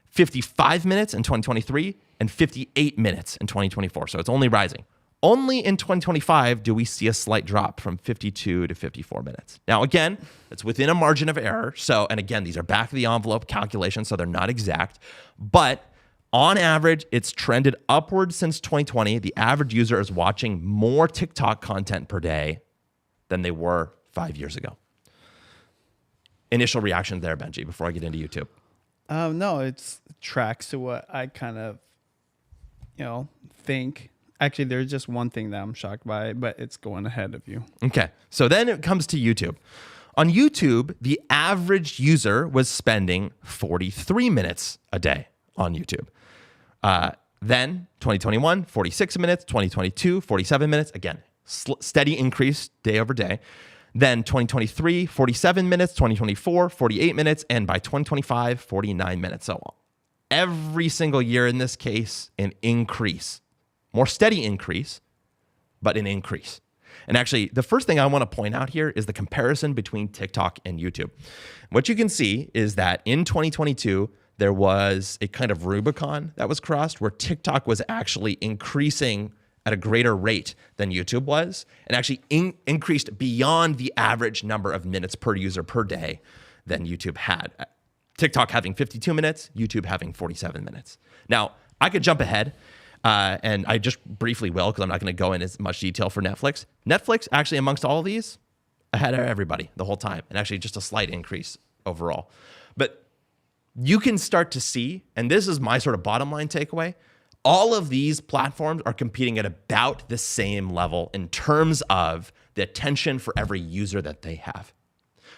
55 minutes in 2023, and 58 minutes in 2024. So it's only rising. Only in 2025 do we see a slight drop from 52 to 54 minutes. Now, again, it's within a margin of error. So, and again, these are back of the envelope calculations, so they're not exact. But on average, it's trended upward since 2020. The average user is watching more TikTok content per day than they were 5 years ago. Initial reaction there, Benji, before I get into YouTube. No, it tracks to what I kind of, think. Actually, there's just one thing that I'm shocked by, but it's going ahead of you. Okay. So then it comes to YouTube. On YouTube, the average user was spending 43 minutes a day on YouTube. Then 2021, 46 minutes, 2022, 47 minutes. Again, steady increase day over day. Then 2023, 47 minutes, 2024, 48 minutes, and by 2025, 49 minutes. So every single year in this case, an increase. More steady increase, but an increase. And actually, the first thing I want to point out here is the comparison between TikTok and YouTube. What you can see is that in 2022, there was a kind of Rubicon that was crossed where TikTok was actually increasing at a greater rate than YouTube was, and actually increased beyond the average number of minutes per user per day than YouTube had. TikTok having 52 minutes, YouTube having 47 minutes. Now, I could jump ahead, and I just briefly will because I'm not going to go in as much detail for Netflix. Netflix, actually, amongst all of these, ahead of everybody the whole time, and actually just a slight increase overall. But you can start to see, and this is my sort of bottom line takeaway, all of these platforms are competing at about the same level in terms of the attention for every user that they have.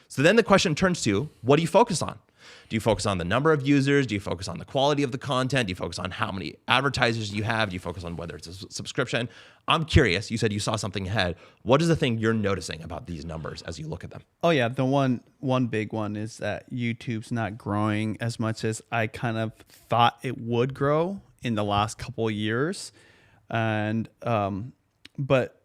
So then the question turns to, what do you focus on? Do you focus on the number of users? Do you focus on the quality of the content? Do you focus on how many advertisers you have? Do you focus on whether it's a subscription? I'm curious. You said you saw something ahead. What is the thing you're noticing about these numbers as you look at them? Oh, yeah. The one big one is that YouTube's not growing as much as I kind of thought it would grow in the last couple of years. And, but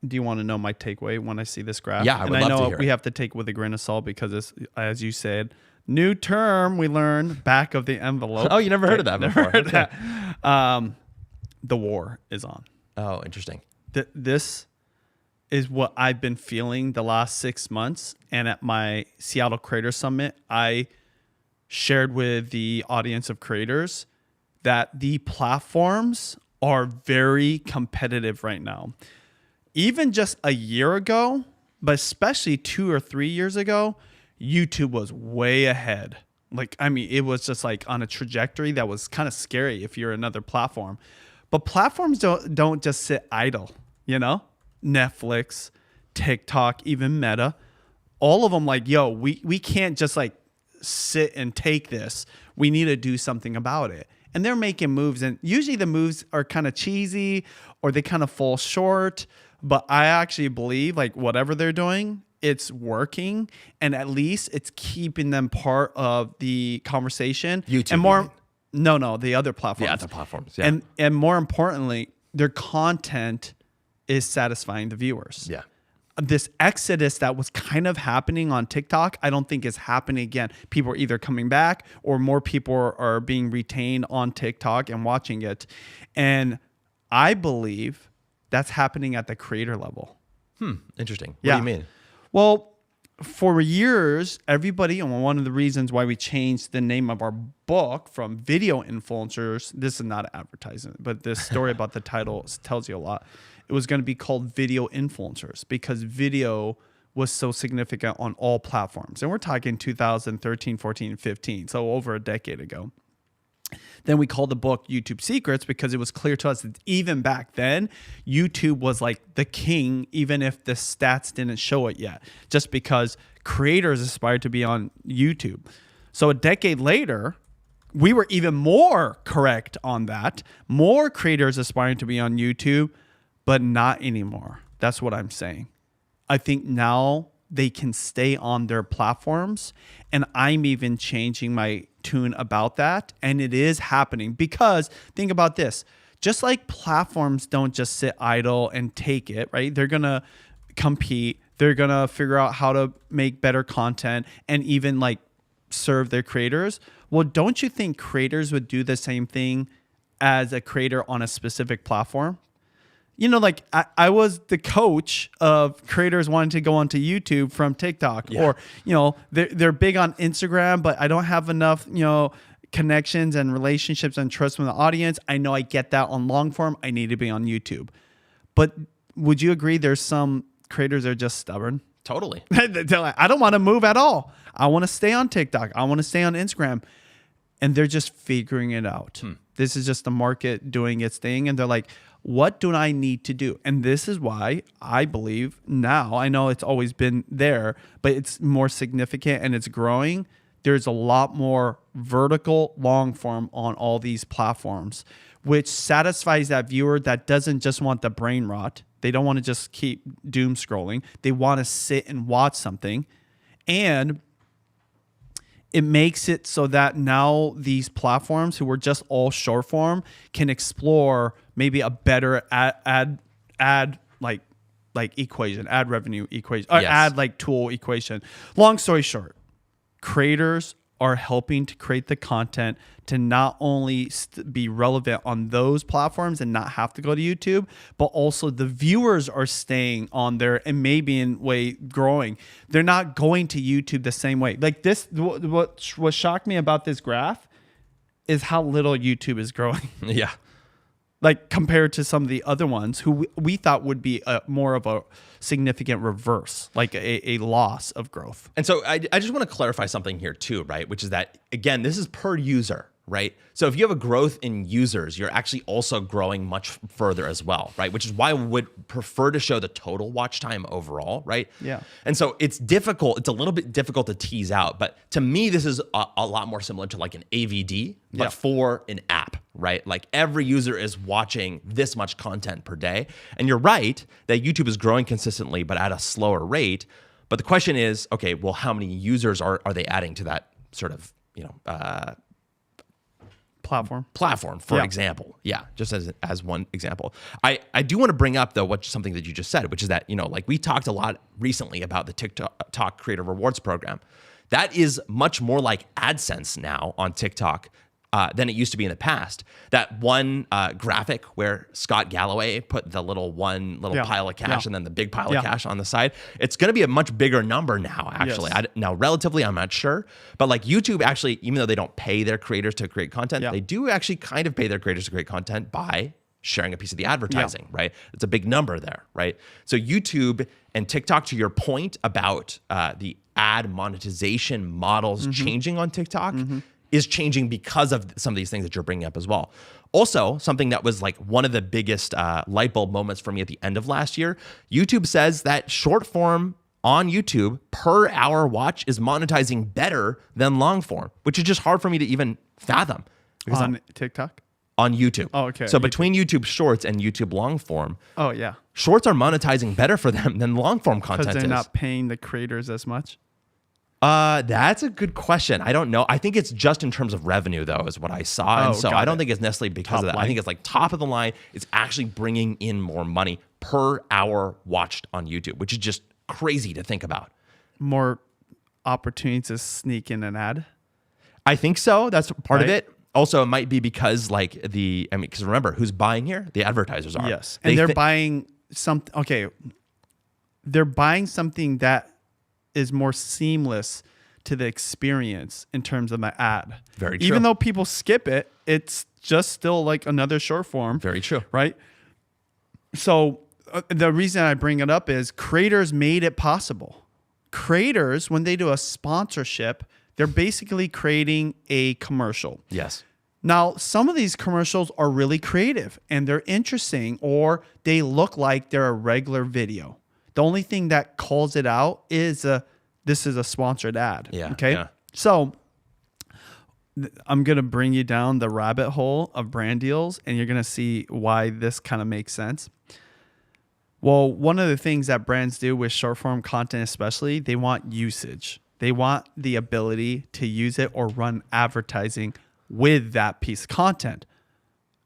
do you want to know my takeaway when I see this graph? Yeah, I would love to hear we it. have to take with a grain of salt because it's, as you said, new term we learned, back of the envelope. Oh, you never heard of that before. Never heard that. The war is on. Oh, interesting. This is what I've been feeling the last 6 months. And at my Seattle Creator Summit, I shared with the audience of creators that the platforms are very competitive right now. Even just a year ago, but especially 2 or 3 years ago, YouTube was way ahead. Like, I mean, it was just like on a trajectory that was kind of scary if you're another platform. But platforms don't just sit idle, Netflix, TikTok, even Meta, all of them like, yo, we can't just like sit and take this. We need to do something about it. and they're making moves, and usually the moves are kind of cheesy or they kind of fall short. But I actually believe like whatever they're doing, it's working, and at least it's keeping them part of the conversation. YouTube, and more, no, the other platforms. Yeah, the platforms. Yeah. And more importantly, their content is satisfying the viewers. Yeah. This exodus that was kind of happening on TikTok, I don't think is happening again. People are either coming back or more people are being retained on TikTok and watching it. And I believe that's happening at the creator level. Interesting. What do you mean? Well, for years, everybody, and one of the reasons why we changed the name of our book from video influencers, this is not advertising, but this story about the title tells you a lot. It was going to be called video influencers because video was so significant on all platforms. And we're talking 2013, 14, 15, so over a decade ago. Then we called the book YouTube Secrets because it was clear to us that even back then, YouTube was like the king, even if the stats didn't show it yet, just because creators aspired to be on YouTube. So a decade later, we were even more correct on that. More creators aspiring to be on YouTube, but not anymore. That's what I'm saying. I think now they can stay on their platforms, and I'm even changing my tune about that, and it is happening because think about this. Just like platforms don't just sit idle and take it, right? They're going to compete. They're going to figure out how to make better content and even like serve their creators. Well, don't you think creators would do the same thing as a creator on a specific platform? You know, like I was the coach of creators wanting to go onto YouTube from TikTok, or, you know, they're big on Instagram, but I don't have enough, you know, connections and relationships and trust from the audience. I know I get that on long form. I need to be on YouTube. But would you agree there's some creators that are just stubborn? Totally. They're like, I don't want to move at all. I want to stay on TikTok. I want to stay on Instagram. And they're just figuring it out. This is just the market doing its thing. And they're like, what do I need to do? And this is why I believe now, I know it's always been there, but it's more significant and it's growing. There's a lot more vertical long form on all these platforms, which satisfies that viewer that doesn't just want the brain rot. They don't want to just keep doom scrolling. They want to sit and watch something. And it makes it so that now these platforms who were just all short form can explore maybe a better ad equation, ad revenue equation, or ad like tool equation. Long story short, creators are helping to create the content to not only be relevant on those platforms and not have to go to YouTube, but also the viewers are staying on there and maybe in way growing. They're not going to YouTube the same way. Like this, what shocked me about this graph is how little YouTube is growing. Yeah. Like compared to some of the other ones who we thought would be more of a significant reverse, like a loss of growth. And so I just want to clarify something here too, right? Which is that, again, this is per user, right? So if you have a growth in users, you're actually also growing much further as well, right? Which is why we would prefer to show the total watch time overall, right? Yeah. And so it's difficult. It's a little bit difficult to tease out, but to me, this is a lot more similar to like an AVD, but for an app, right? Like every user is watching this much content per day. And you're right that YouTube is growing consistently, but at a slower rate. But the question is, okay, well, how many users are they adding to that sort of, you know, platform, for example. Yeah, just as one example. I do want to bring up, though, something that you just said, which is that, you know, like we talked a lot recently about the TikTok Creator Rewards Program. That is much more like AdSense now on TikTok than it used to be in the past. That one graphic where Scott Galloway put the little pile of cash and then the big pile of cash on the side, it's going to be a much bigger number now, actually. Yes. Now, relatively, I'm not sure. But like YouTube actually, even though they don't pay their creators to create content, they do actually kind of pay their creators to create content by sharing a piece of the advertising, right? It's a big number there, right? So YouTube and TikTok, to your point about the ad monetization models changing on TikTok, is changing because of some of these things that you're bringing up as well. Also, something that was like one of the biggest light bulb moments for me at the end of last year, YouTube says that short form on YouTube per hour watch is monetizing better than long form, which is just hard for me to even fathom. On TikTok? On YouTube. Oh, okay. So between YouTube Shorts and YouTube long form, Oh, yeah. Shorts are monetizing better for them than long form content Because they're is. not paying the creators as much. That's a good question. I don't know. I think it's just in terms of revenue, though, is what I saw. And so I don't think it's necessarily because of that. I think it's like top of the line. It's actually bringing in more money per hour watched on YouTube, which is just crazy to think about. More opportunities to sneak in an ad. I think so. That's part of it. Also, it might be because because remember, who's buying here? The advertisers are. Yes. And they're buying something. Okay. They're buying something that is more seamless to the experience in terms of my ad. Very true. Even though people skip it, it's just still like another short form. Very true. Right? So the reason I bring it up is creators made it possible. Creators, when they do a sponsorship, they're basically creating a commercial. Yes. Now, some of these commercials are really creative and they're interesting, or they look like they're a regular video. The only thing that calls it out is this is a sponsored ad. Yeah. Okay. Yeah. So I'm going to bring you down the rabbit hole of brand deals, and you're going to see why this kind of makes sense. Well, one of the things that brands do with short form content, especially, they want usage. They want the ability to use it or run advertising with that piece of content.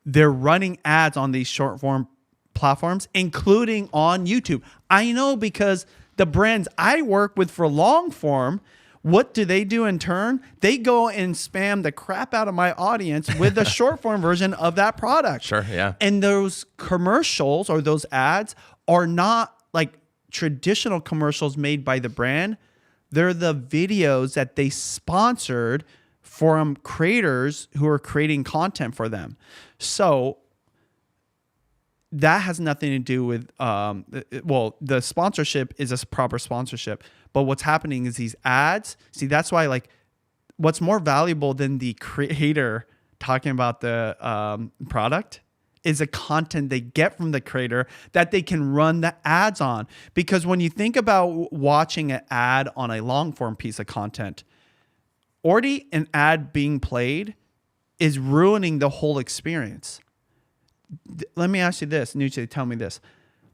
They're running ads on these short form platforms, including on YouTube. I know because the brands I work with for long form, what do they do in turn? They go and spam the crap out of my audience with the short form version of that product. Sure, yeah. And those commercials or those ads are not like traditional commercials made by the brand. They're the videos that they sponsored from creators who are creating content for them. So that has nothing to do with, the sponsorship is a proper sponsorship. But what's happening is these ads, see, that's why like what's more valuable than the creator talking about the product is the content they get from the creator that they can run the ads on. Because when you think about watching an ad on a long form piece of content, already an ad being played is ruining the whole experience. Let me ask you this, Nuche, tell me this.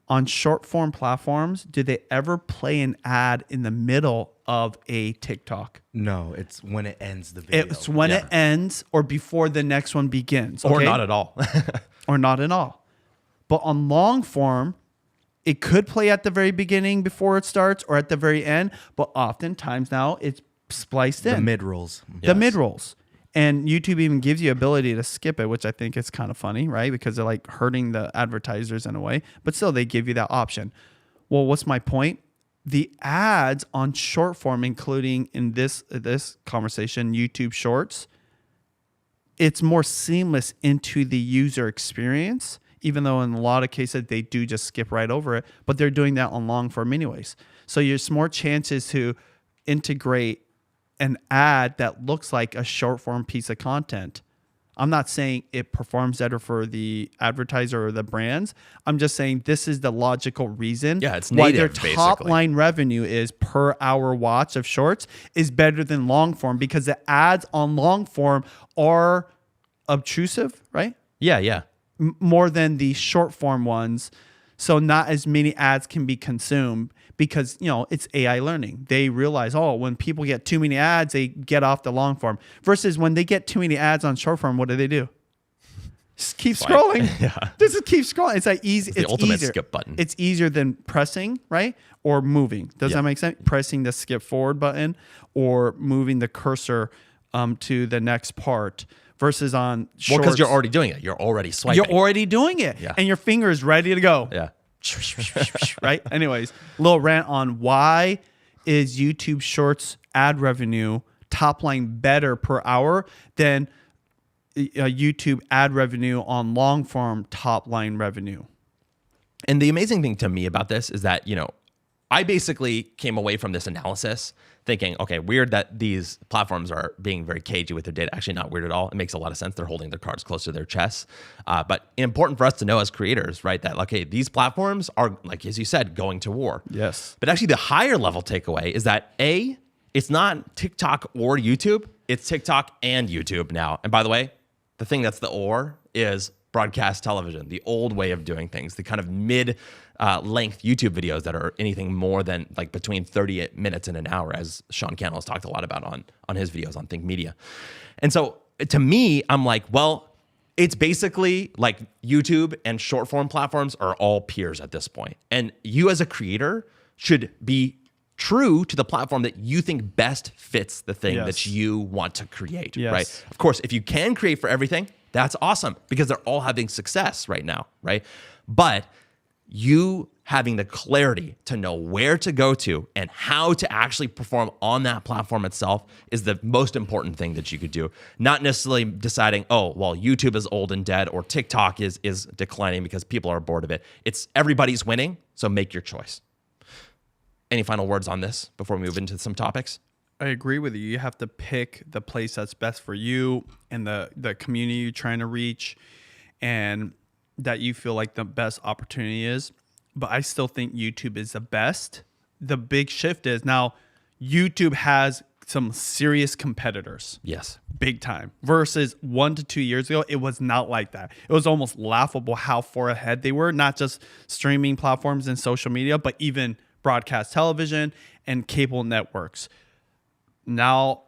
On short form platforms, do they ever play an ad in the middle of a TikTok? No, it's when it ends the video. It's when it ends or before the next one begins. Or okay? not at all. Or not at all. But on long form, it could play at the very beginning before it starts or at the very end. But oftentimes now it's spliced in. The mid-rolls. The mid-rolls. And YouTube even gives you ability to skip it, which I think is kind of funny, right? Because they're like hurting the advertisers in a way, but still they give you that option. Well, what's my point? The ads on short form, including in this conversation, YouTube Shorts, it's more seamless into the user experience, even though in a lot of cases they do just skip right over it, but they're doing that on long form anyways. So there's more chances to integrate an ad that looks like a short form piece of content. I'm not saying it performs better for the advertiser or the brands. I'm just saying this is the logical reason it's why native, their top line revenue is per hour watch of shorts is better than long form because the ads on long form are obtrusive, right? Yeah. More than the short form ones. So not as many ads can be consumed because, it's AI learning. They realize, when people get too many ads, they get off the long form. Versus when they get too many ads on short form, what do? Just keep scrolling. Just keep scrolling. It's like easy. It's the ultimate skip button. It's easier than pressing, right? Or moving. Does that make sense? Pressing the skip forward button or moving the cursor to the next part. Versus on shorts. Because you're already doing it. You're already swiping. You're already doing it. Yeah. And your finger is ready to go. Yeah. Right? Anyways, little rant on why is YouTube Shorts ad revenue top line better per hour than YouTube ad revenue on long form top line revenue. And the amazing thing to me about this is that, I basically came away from this analysis thinking, okay, weird that these platforms are being very cagey with their data. Actually, not weird at all. It makes a lot of sense. They're holding their cards close to their chests. But important for us to know as creators, right, that, okay, these platforms are, like, as you said, going to war. Yes. But actually, the higher level takeaway is that, A, it's not TikTok or YouTube. It's TikTok and YouTube now. And by the way, the thing that's the or is broadcast television, the old way of doing things, the kind of mid-length YouTube videos that are anything more than like between 30 minutes and an hour, as Sean Cannell has talked a lot about on his videos on Think Media. And so to me, I'm like, well, it's basically like YouTube and short form platforms are all peers at this point. And you as a creator should be true to the platform that you think best fits the thing that you want to create, right? Of course, if you can create for everything, that's awesome because they're all having success right now, right? But you having the clarity to know where to go to and how to actually perform on that platform itself is the most important thing that you could do. Not necessarily deciding, oh, well, YouTube is old and dead or TikTok is declining because people are bored of it. It's everybody's winning, so make your choice. Any final words on this before we move into some topics? I agree with you. You have to pick the place that's best for you and the community you're trying to reach and that you feel like the best opportunity is. But I still think YouTube is the best. The big shift is now YouTube has some serious competitors. Yes. Big time. Versus 1 to 2 years ago, it was not like that. It was almost laughable how far ahead they were, not just streaming platforms and social media, but even broadcast television and cable networks. Now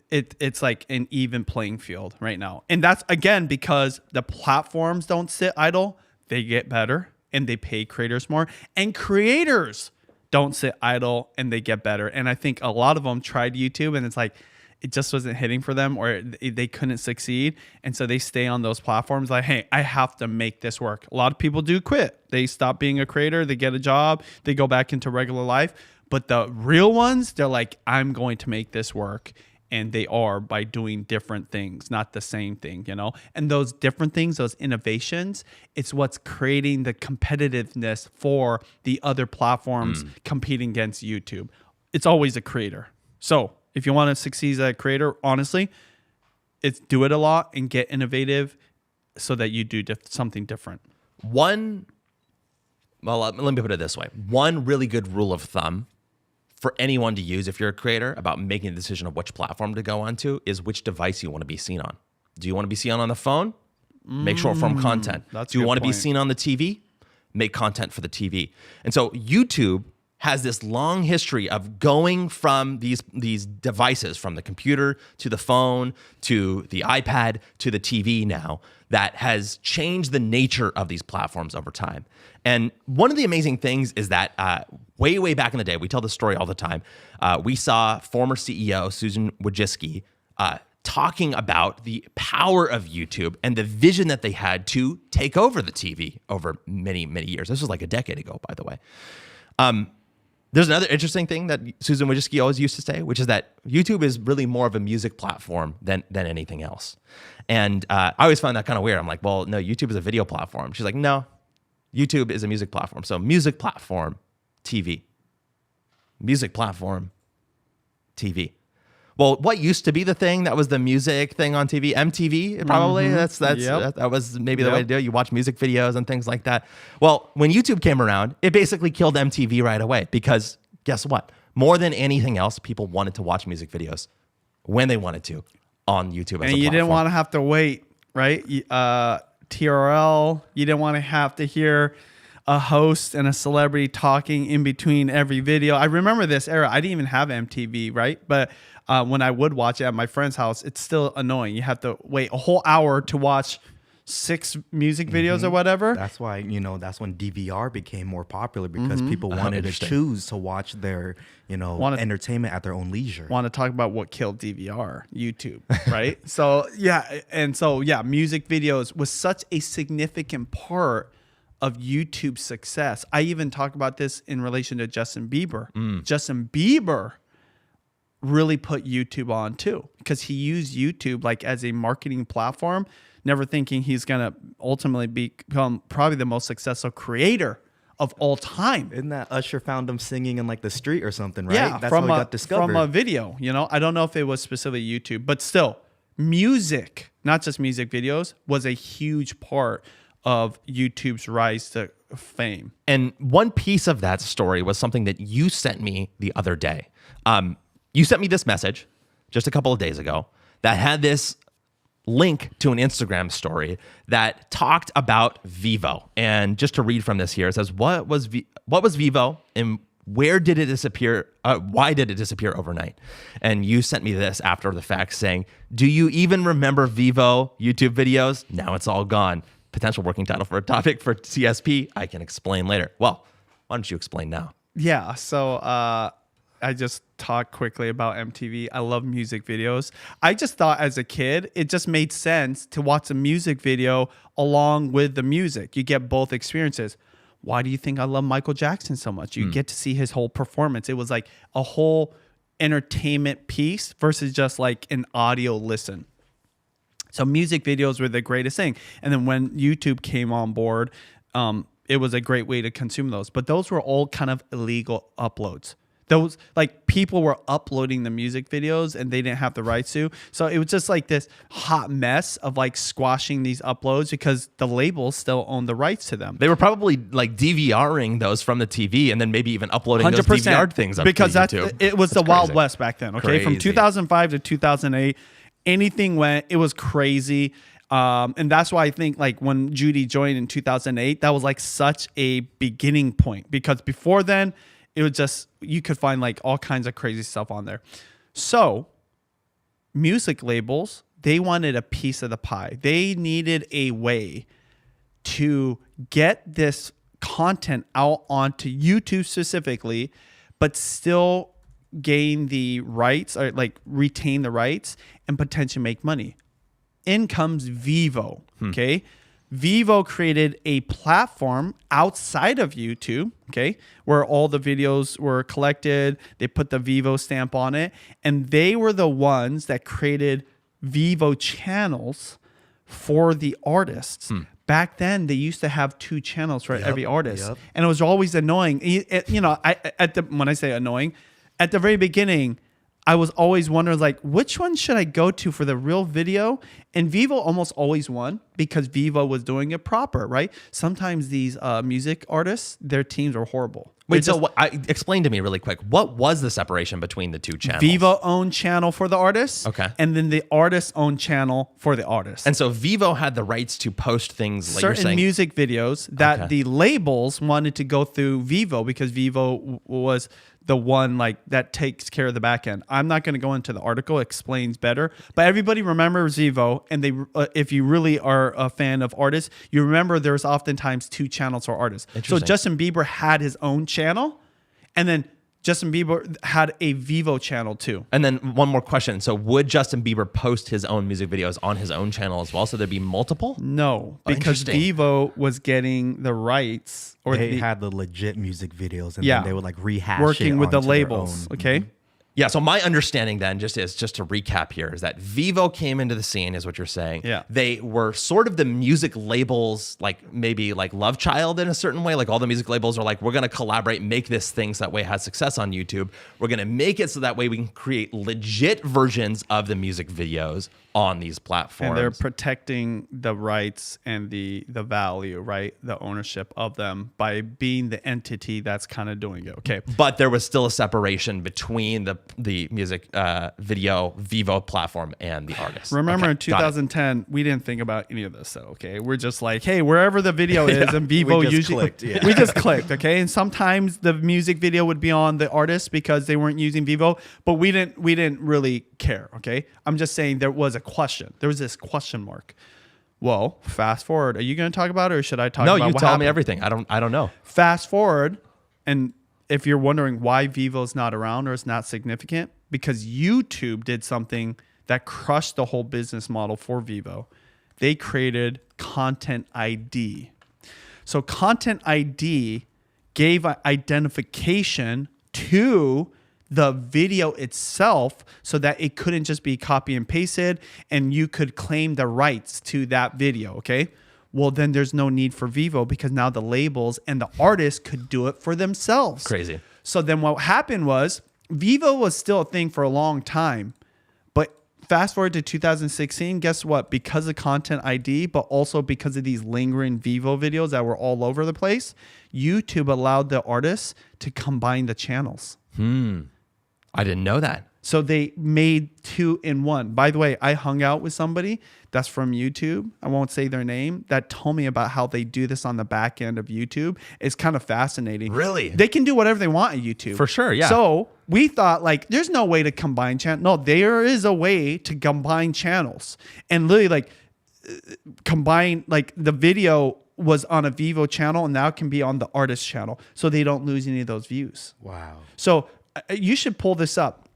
it's like an even playing field right now. And that's, again, because the platforms don't sit idle. They get better and they pay creators more. And creators don't sit idle and they get better. And I think a lot of them tried YouTube and it's like, it just wasn't hitting for them or they couldn't succeed. And so they stay on those platforms like, hey, I have to make this work. A lot of people do quit. They stop being a creator. They get a job. They go back into regular life. But the real ones, they're like, I'm going to make this work. And they are by doing different things, not the same thing, you know? And those different things, those innovations, it's what's creating the competitiveness for the other platforms competing against YouTube. It's always a creator. So if you want to succeed as a creator, honestly, it's do it a lot and get innovative so that you do something different. Well, let me put it this way. One really good rule of thumb for anyone to use if you're a creator about making a decision of which platform to go onto is which device you want to be seen on. Do you want to be seen on the phone? Make short form content. Do you want to be seen on the TV? Make content for the TV. And so YouTube has this long history of going from these devices, from the computer to the phone to the iPad to the TV now, that has changed the nature of these platforms over time. And one of the amazing things is that way back in the day, we tell this story all the time, we saw former CEO Susan Wojcicki talking about the power of YouTube and the vision that they had to take over the TV over many, many years. This was like a decade ago, by the way. There's another interesting thing that Susan Wojcicki always used to say, which is that YouTube is really more of a music platform than anything else. And I always found that kind of weird. I'm like, well, no, YouTube is a video platform. She's like, no, YouTube is a music platform. So music platform, TV. Music platform, TV. Well, what used to be the thing that was the music thing on TV? MTV, probably. That was maybe the way to do it. You watch music videos and things like that. Well, when YouTube came around, it basically killed MTV right away because guess what? More than anything else, people wanted to watch music videos when they wanted to on YouTube. And you didn't want to have to wait, right? TRL, you didn't want to have to hear a host and a celebrity talking in between every video. I remember this era. I didn't even have MTV, right? But when I would watch it at my friend's house, it's still annoying. You have to wait a whole hour to watch 6 music videos or whatever. That's why, that's when DVR became more popular because people wanted to choose to watch their, entertainment at their own leisure. Want to talk about what killed DVR? YouTube, right? Music videos was such a significant part of YouTube's success. I even talk about this in relation to Justin Bieber. Justin Bieber really put YouTube on too, because he used YouTube like as a marketing platform, never thinking he's gonna ultimately become probably the most successful creator of all time. Isn't that Usher found him singing in like the street or something, right? Yeah, that's how he got discovered. From a video, I don't know if it was specifically YouTube, but still, music, not just music videos, was a huge part of YouTube's rise to fame. And one piece of that story was something that you sent me the other day. You sent me this message just a couple of days ago that had this link to an Instagram story that talked about Vevo. And just to read from this here, it says, what was Vevo and where did it disappear? Why did it disappear overnight? And you sent me this after the fact saying, do you even remember Vevo YouTube videos? Now it's all gone. Potential working title for a topic for CSP. I can explain later. Well, why don't you explain now? Yeah. So I just talked quickly about MTV. I love music videos. I just thought as a kid, it just made sense to watch a music video along with the music. You get both experiences. Why do you think I love Michael Jackson so much? You get to see his whole performance. It was like a whole entertainment piece versus just like an audio listen. So music videos were the greatest thing. And then when YouTube came on board, it was a great way to consume those. But those were all kind of illegal uploads. Those, like, people were uploading the music videos and they didn't have the rights to. So it was just like this hot mess of like squashing these uploads because the labels still own the rights to them. They were probably like DVRing those from the TV and then maybe even uploading those DVR things up because to YouTube. It was the Wild West back then. Okay, Crazy. From 2005 to 2008, anything went. It was crazy. And that's why I think like when Judy joined in 2008, that was like such a beginning point because before then, it was just, you could find like all kinds of crazy stuff on there. So music labels, they wanted a piece of the pie. They needed a way to get this content out onto YouTube specifically, but still gain the rights or like retain the rights and potentially make money. In comes Vevo, okay? Vevo created a platform outside of YouTube, okay, where all the videos were collected. They put the Vevo stamp on it, and they were the ones that created Vevo channels for the artists. Back then, they used to have 2 channels for every artist, and it was always annoying. You know, when I say annoying, at the very beginning, I was always wondering, like, which one should I go to for the real video? And Vevo almost always won because Vevo was doing it proper, right? Sometimes these music artists, their teams are horrible. Wait, so explain to me really quick. What was the separation between the 2 channels? Vevo owned channel for the artists. Okay. And then the artist owned channel for the artist. And so Vevo had the rights to post things like certain you're saying. music videos that the labels wanted to go through Vevo because Vevo was the one like that takes care of the back end. I'm not going to go into the article, it explains better, but everybody remembers Vevo, and they if you really are a fan of artists, you remember there's oftentimes 2 channels for artists. So Justin Bieber had his own channel, and then Justin Bieber had a Vevo channel too. And then one more question. So would Justin Bieber post his own music videos on his own channel as well? So there'd be multiple? No, because Vevo was getting the rights, or they had the legit music videos, and Yeah. then they would like rehash working it with the onto their labels. own. Okay. Yeah, so my understanding then, just to recap here, is that Vevo came into the scene, is what you're saying. Yeah. They were sort of the music labels, like maybe like Love Child in a certain way. Like all the music labels are like, we're going to collaborate, make this thing so that way it has success on YouTube. We're going to make it so that way we can create legit versions of the music videos on these platforms. And they're protecting the rights and the value, right? The ownership of them by being the entity that's kind of doing it. Okay. But there was still a separation between the music video Vevo platform and the artist. Remember Okay, in 2010, we didn't think about any of this. So, okay. We're just like, hey, wherever the video is, and Vevo We just usually clicked, we just clicked. Okay. And sometimes the music video would be on the artist because they weren't using Vevo, but we didn't really care. Okay. I'm just saying there was a question. There was this question mark. Well, fast forward. Are you going to talk about it, or should I talk about it? No, you what tell happened? me everything. I don't know. Fast forward, and if you're wondering why Vevo's not around or it's not significant, because YouTube did something that crushed the whole business model for Vevo. They created Content ID. So Content ID gave identification to the video itself so that it couldn't just be copy and pasted and you could claim the rights to that video, okay? Well, then there's no need for Vevo because now the labels and the artists could do it for themselves. Crazy. So then what happened was Vevo was still a thing for a long time, but fast forward to 2016, guess what? Because of Content ID, but also because of these lingering Vevo videos that were all over the place, YouTube allowed the artists to combine the channels. I didn't know that. So they made 2 in 1. By the way, I hung out with somebody that's from YouTube. I won't say their name. That told me about how they do this on the back end of YouTube. It's kind of fascinating. Really? They can do whatever they want at YouTube. For sure, yeah. So we thought like, there's no way to combine channels. No, there is a way to combine channels and literally like combine, like the video was on a Vevo channel and now it can be on the artist channel. So they don't lose any of those views. Wow. So you should pull this up.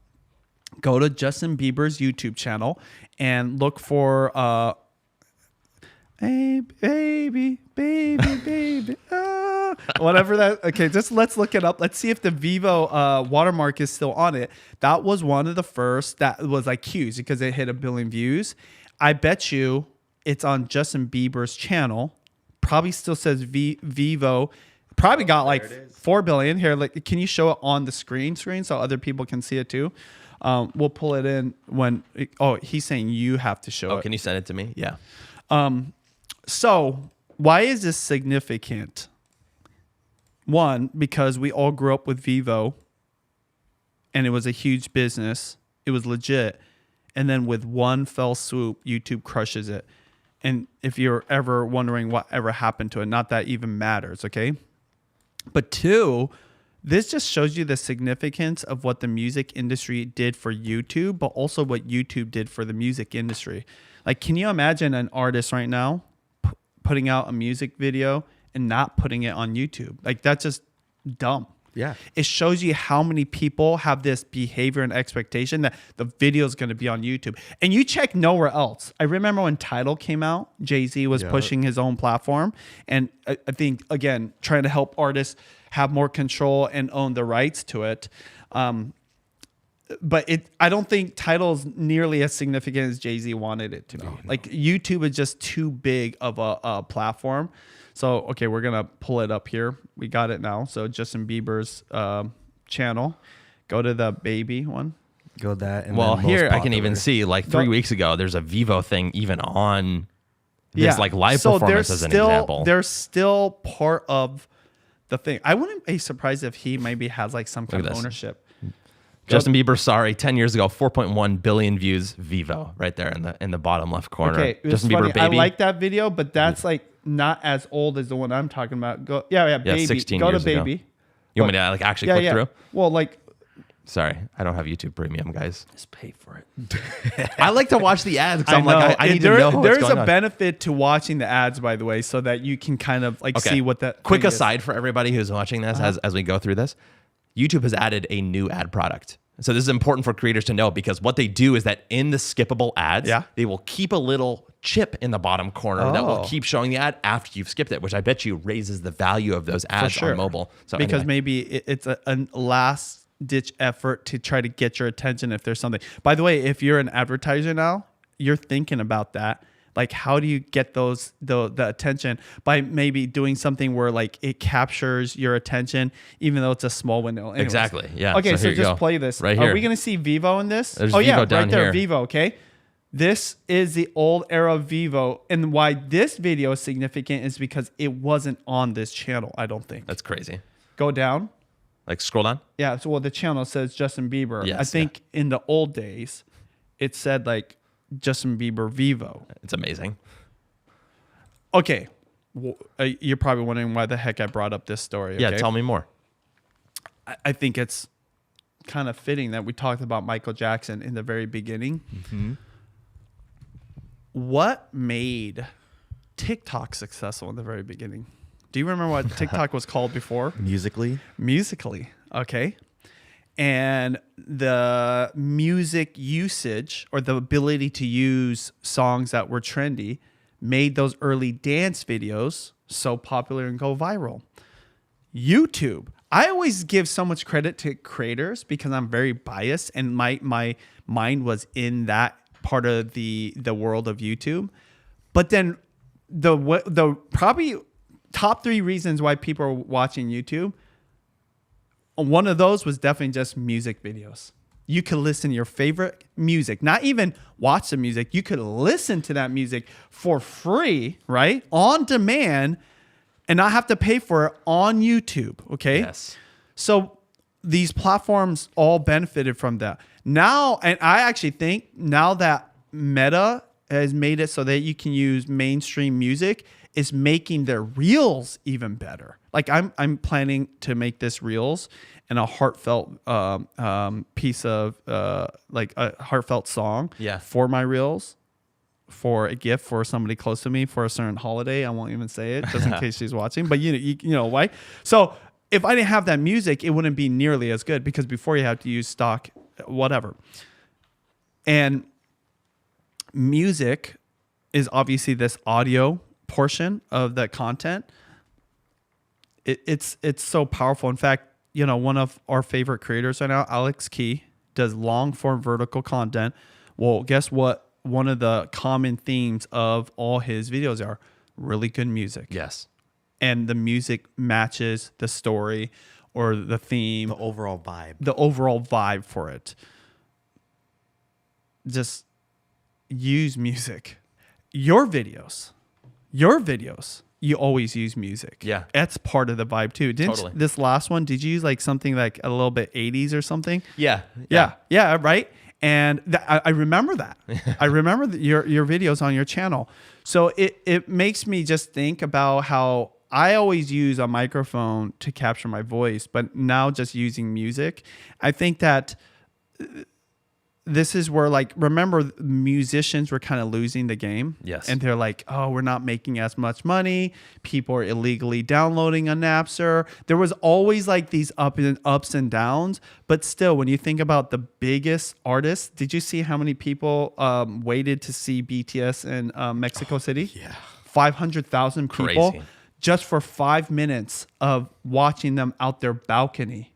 Go to Justin Bieber's YouTube channel and look for hey, baby, whatever that. Okay, just let's look it up. Let's see if the Vevo watermark is still on it. That was one of the first that was like huge because it hit 1 billion views. I bet you it's on Justin Bieber's channel. Probably still says Vevo. Probably got like 4 billion here. Like, can you show it on the screen so other people can see it too? We'll pull it in when. He's saying you have to show it. Can you send it to me? Yeah. So why is this significant? One, because we all grew up with Vevo, and it was a huge business. It was legit, and then with one fell swoop, YouTube crushes it. And if you're ever wondering what ever happened to it, not that even matters, okay? But two, this just shows you the significance of what the music industry did for YouTube, but also what YouTube did for the music industry. Like, can you imagine an artist right now putting out a music video and not putting it on YouTube? Like, that's just dumb. Yeah. It shows you how many people have this behavior and expectation that the video is going to be on YouTube. And you check nowhere else. I remember when Tidal came out, Jay-Z was pushing his own platform. And I think, again, trying to help artists have more control and own the rights to it. But I don't think Tidal's nearly as significant as Jay-Z wanted it to be. No. Like, YouTube is just too big of a platform. So, okay, we're going to pull it up here. We got it now. So, Justin Bieber's channel. Go to the baby one. Go that. And well, here I can even see, like 3 weeks ago, there's a Vevo thing even on this like live performance as an example. They're still part of the thing. I wouldn't be surprised if he maybe has like some kind of ownership. Justin Bieber, sorry, 10 years ago, 4.1 billion views, Vevo, right there in the bottom left corner. Okay, Justin funny. Bieber, baby. I like that video, but that's like not as old as the one I'm talking about. Baby. 16 Go years to baby. Ago. You want me to like actually click through? Well, like, sorry, I don't have YouTube Premium, guys. Just pay for it. I like to watch the ads because I'm like, I need to know what's There's going a on. benefit to watching the ads, by the way, so that you can kind of like see what that. Quick thing aside for everybody who's watching this as we go through this, YouTube has added a new ad product. So this is important for creators to know because what they do is that in the skippable ads, they will keep a little chip in the bottom corner that will keep showing the ad after you've skipped it, which I bet you raises the value of those ads on mobile. So because maybe it's a last ditch effort to try to get your attention if there's something. By the way, if you're an advertiser now, you're thinking about that. Like, how do you get the attention by maybe doing something where like it captures your attention, even though it's a small window? Anyways. Exactly. Yeah. Okay, so just go. play this. Right here. Are we gonna see Vevo in this? There's Vevo Vevo down right there, here. Vevo. Okay. This is the old era of Vevo, and why this video is significant is because it wasn't on this channel. I don't think. That's crazy. Go down. Like scroll down. Yeah. So the channel says Justin Bieber. Yes, I think in the old days, it said like Justin Bieber Vevo. It's amazing. Okay, you're probably wondering why the heck I brought up this story. Okay? Yeah, tell me more. I think it's kind of fitting that we talked about Michael Jackson in the very beginning. Mm-hmm. What made TikTok successful in the very beginning? Do you remember what TikTok was called before? Musically. Musically, okay. And the music usage or the ability to use songs that were trendy made those early dance videos so popular and go viral. YouTube. I always give so much credit to creators because I'm very biased and my mind was in that part of the world of YouTube. But then the probably top 3 reasons why people are watching YouTube, one of those was definitely just music videos. You could listen to your favorite music, not even watch the music. You could listen to that music for free, right? On demand and not have to pay for it on YouTube, okay? Yes. So these platforms all benefited from that. Now, and I actually think now that Meta has made it so that you can use mainstream music is making their reels even better. Like I'm planning to make this reels and a heartfelt piece of like a heartfelt song for my reels, for a gift for somebody close to me for a certain holiday. I won't even say it just in case she's watching, but you know why. So if I didn't have that music, it wouldn't be nearly as good, because before you have to use stock whatever. And music is obviously this audio portion of the content. It's so powerful. In fact, you know, one of our favorite creators right now, Alex Key, does long form vertical content. Well, guess what? One of the common themes of all his videos are really good music. Yes. And the music matches the story or the theme. The overall vibe For it. Just use music. Your videos, you always use music. Yeah. That's part of the vibe too. Totally. This last one, did you use like something like a little bit 80s or something? Yeah. Yeah, right? And I remember that. I remember your videos on your channel. So it makes me just think about how I always use a microphone to capture my voice, but now just using music. I think that this is where, like, remember, musicians were kind of losing the game. Yes. And they're like, oh, we're not making as much money. People are illegally downloading on Napster. There was always like these ups and downs. But still, when you think about the biggest artists, did you see how many people waited to see BTS in Mexico City? Yeah. 500,000 people. Crazy. Just for 5 minutes of watching them out their balcony.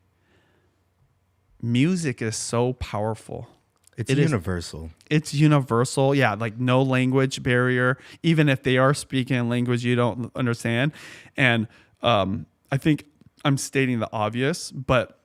Music is so powerful. It's universal. It's universal. Yeah, like no language barrier, even if they are speaking a language you don't understand. And I think I'm stating the obvious, but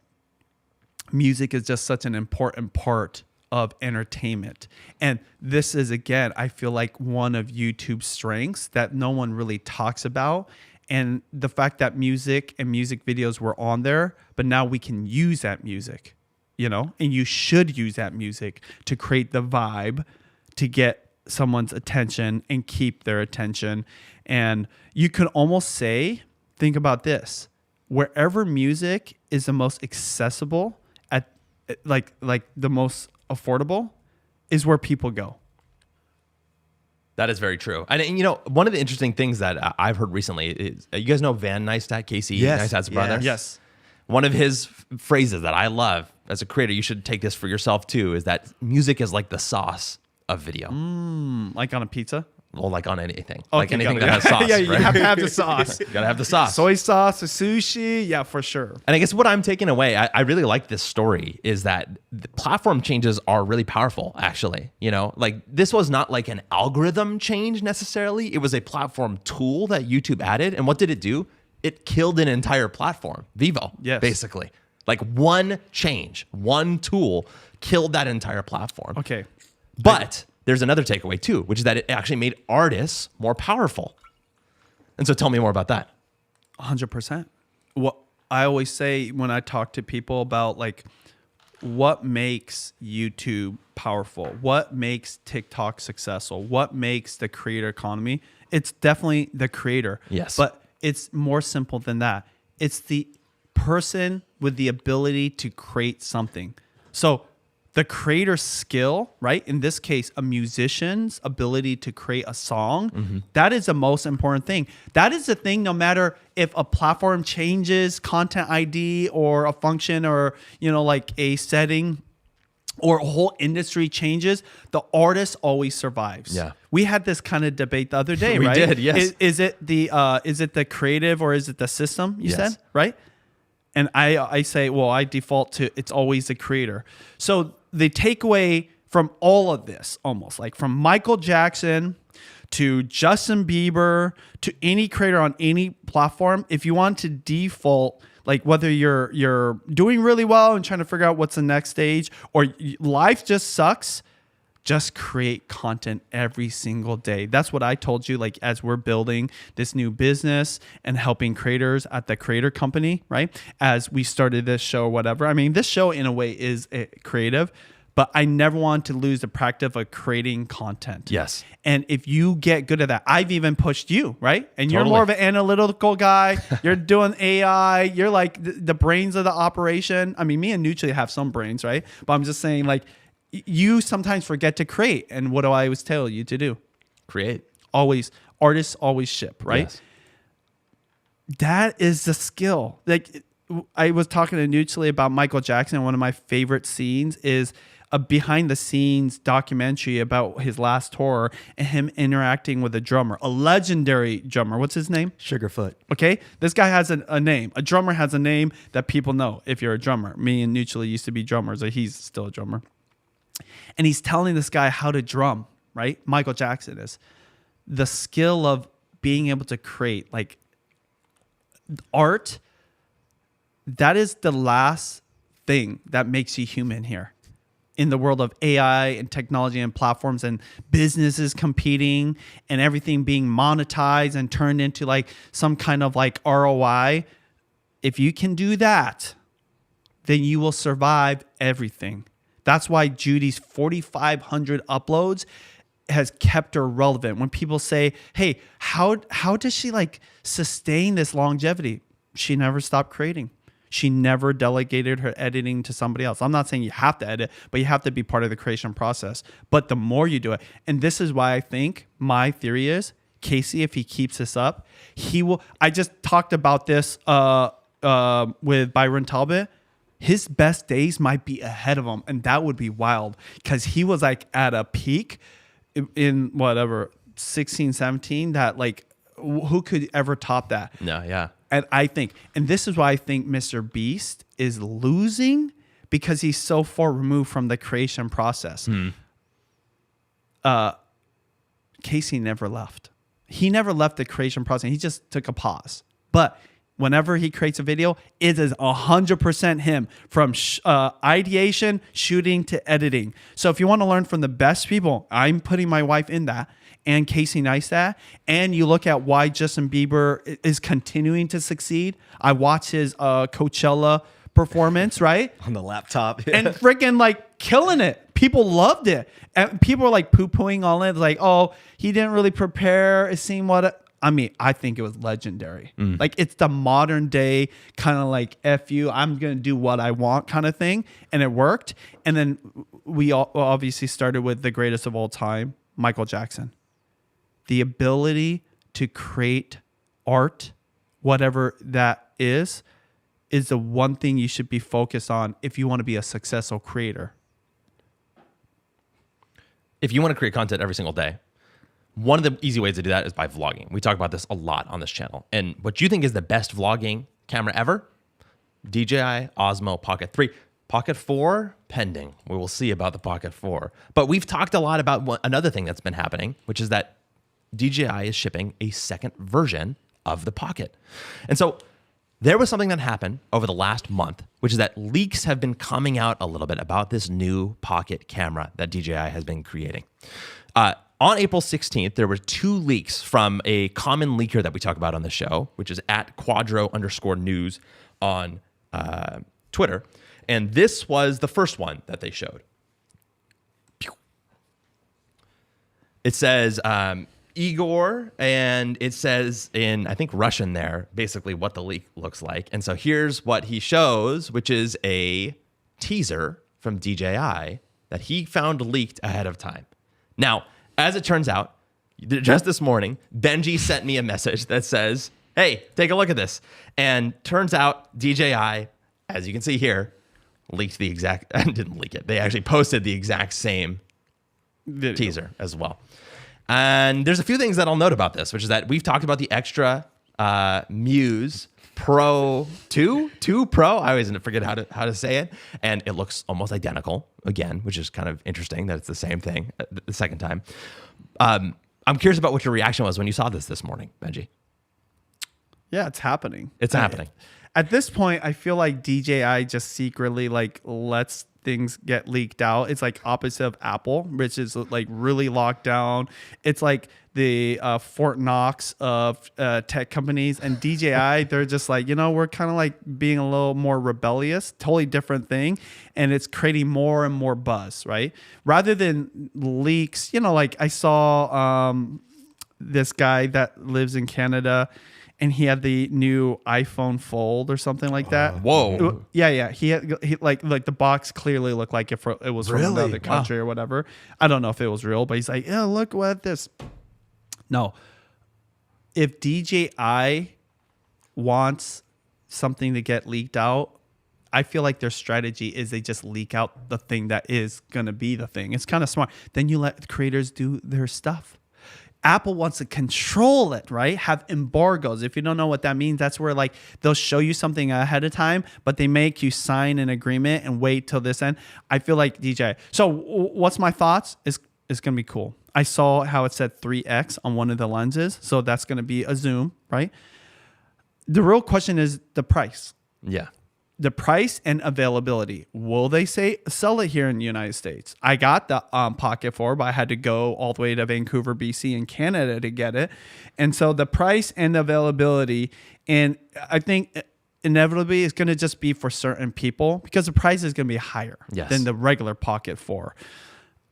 music is just such an important part of entertainment. And this is, again, I feel like one of YouTube's strengths that no one really talks about. And the fact that music and music videos were on there, but now we can use that music. You know, and you should use that music to create the vibe, to get someone's attention and keep their attention. And you could almost say, think about this, wherever music is the most accessible, at like the most affordable, is where people go. That is very true. And you know, one of the interesting things that I've heard recently is, you guys know Van Neistat, Casey Neistat's brother? Yes. One of his phrases that I love as a creator, you should take this for yourself too, is that music is like the sauce of video. Like on a pizza? Well, like on anything. Okay, like anything that has sauce. Yeah, you right? have to have the sauce. You gotta have the sauce. Soy sauce, the sushi, yeah, for sure. And I guess what I'm taking away, I really like this story, is that the platform changes are really powerful, actually. You know, like this was not like an algorithm change necessarily. It was a platform tool that YouTube added. And what did it do? It killed an entire platform, Vevo, basically. Like one change, one tool killed that entire platform. Okay. But there's another takeaway too, which is that it actually made artists more powerful. And so tell me more about that. 100%. What I always say when I talk to people about like what makes YouTube powerful, what makes TikTok successful, what makes the creator economy, it's definitely the creator. Yes. But it's more simple than that. It's the person with the ability to create something. So the creator's skill, right? In this case, a musician's ability to create a song, that is the most important thing. That is the thing, no matter if a platform changes content ID or a function or, you know, like a setting or a whole industry changes, the artist always survives. Yeah. We had this kind of debate the other day, We right? did, yes. Is it the creative or is it the system, you said, right? And I say, well, I default to it's always the creator. So the takeaway from all of this, almost like from Michael Jackson to Justin Bieber to any creator on any platform, if you want to default, like whether you're doing really well and trying to figure out what's the next stage or life just sucks, just create content every single day. That's what I told you, like as we're building this new business and helping creators at the creator company, right? As we started this show or whatever. I mean, this show in a way is creative, but I never want to lose the practice of creating content. Yes. And if you get good at that, I've even pushed you, right? And you're Totally. more of an analytical guy. You're doing AI. You're like the brains of the operation. I mean, me and Nucci have some brains, right? But I'm just saying, like, you sometimes forget to create. And what do I always tell you to do? Create. Always. Artists always ship, right? Yes. That is the skill. Like, I was talking to Nucci about Michael Jackson. One of my favorite scenes is a behind the scenes documentary about his last tour and him interacting with a drummer, a legendary drummer. What's his name? Sugarfoot. Okay. This guy has a name. A drummer has a name that people know if you're a drummer. Me and Nucci used to be drummers. So he's still a drummer. And he's telling this guy how to drum, right? Michael Jackson is. The skill of being able to create, like, art, that is the last thing that makes you human here. In the world of AI and technology and platforms and businesses competing and everything being monetized and turned into like some kind of like ROI, if you can do that, then you will survive everything. That's why Judy's 4,500 uploads has kept her relevant. When people say, hey, how does she like sustain this longevity? She never stopped creating. She never delegated her editing to somebody else. I'm not saying you have to edit, but you have to be part of the creation process. But the more you do it, and this is why I think my theory is Casey, if he keeps this up, he will. I just talked about this with Byron Talbot. His best days might be ahead of him, and that would be wild because he was like at a peak in whatever 16, 17 that like who could ever top that? No, yeah. And I think, and this is why I think Mr. Beast is losing because he's so far removed from the creation process. Casey never left. He never left the creation process. He just took a pause. But whenever he creates a video, it is 100% him from ideation, shooting to editing. So if you want to learn from the best people, I'm putting my wife in that. And Casey Neistat, and you look at why Justin Bieber is continuing to succeed. I watched his Coachella performance, right? On the laptop. And freaking like killing it. People loved it. And people were like poo-pooing all in. Like, oh, he didn't really prepare. It seemed I mean, I think it was legendary. Like, it's the modern day kind of like, F you, I'm going to do what I want kind of thing. And it worked. And then we all obviously started with the greatest of all time, Michael Jackson. The ability to create art, whatever that is the one thing you should be focused on if you want to be a successful creator. If you want to create content every single day, one of the easy ways to do that is by vlogging. We talk about this a lot on this channel. And what you think is the best vlogging camera ever? DJI Osmo Pocket 3. Pocket 4, pending. We will see about the Pocket 4. But we've talked a lot about another thing that's been happening, which is that DJI is shipping a second version of the Pocket. And so there was something that happened over the last month, which is that leaks have been coming out a little bit about this new Pocket camera that DJI has been creating. On April 16th, there were 2 leaks from a common leaker that we talk about on the show, which is at @Quadro_news on Twitter. And this was the first one that they showed. It says Igor, and it says in, I think, Russian there, basically what the leak looks like. And so here's what he shows, which is a teaser from DJI that he found leaked ahead of time. Now, as it turns out, just this morning, Benji sent me a message that says, hey, take a look at this. And turns out DJI, as you can see here, leaked the exact, didn't leak it. They actually posted the exact same video teaser as well. And there's a few things that I'll note about this, which is that we've talked about the extra Muse Pro 2 Pro. I always forget how to say it. And it looks almost identical again, which is kind of interesting that it's the same thing the second time. I'm curious about what your reaction was when you saw this morning, Benji. Yeah, it's happening. It's happening. At this point, I feel like DJI just secretly like lets things get leaked out. It's like opposite of Apple, which is like really locked down. It's like the Fort Knox of tech companies, and DJI, they're just like, we're kind of like being a little more rebellious, totally different thing. And it's creating more and more buzz, right? Rather than leaks, like I saw this guy that lives in Canada, and he had the new iPhone Fold or something like that. Whoa. Yeah. He like the box clearly looked like it was from another country or whatever. I don't know if it was real, but he's like, yeah, look what this. No. If DJI wants something to get leaked out, I feel like their strategy is they just leak out the thing that is going to be the thing. It's kind of smart. Then you let creators do their stuff. Apple wants to control it, right? Have embargoes. If you don't know what that means, that's where like they'll show you something ahead of time, but they make you sign an agreement and wait till this end. I feel like DJI. So what's my thoughts? It's going to be cool. I saw how it said 3x on one of the lenses. So that's going to be a zoom, right? The real question is the price. Yeah. The price and availability. Will they sell it here in the United States? I got the Pocket 4, but I had to go all the way to Vancouver, BC in Canada to get it. And so the price and availability, and I think inevitably it's going to just be for certain people because the price is going to be higher than the regular Pocket 4.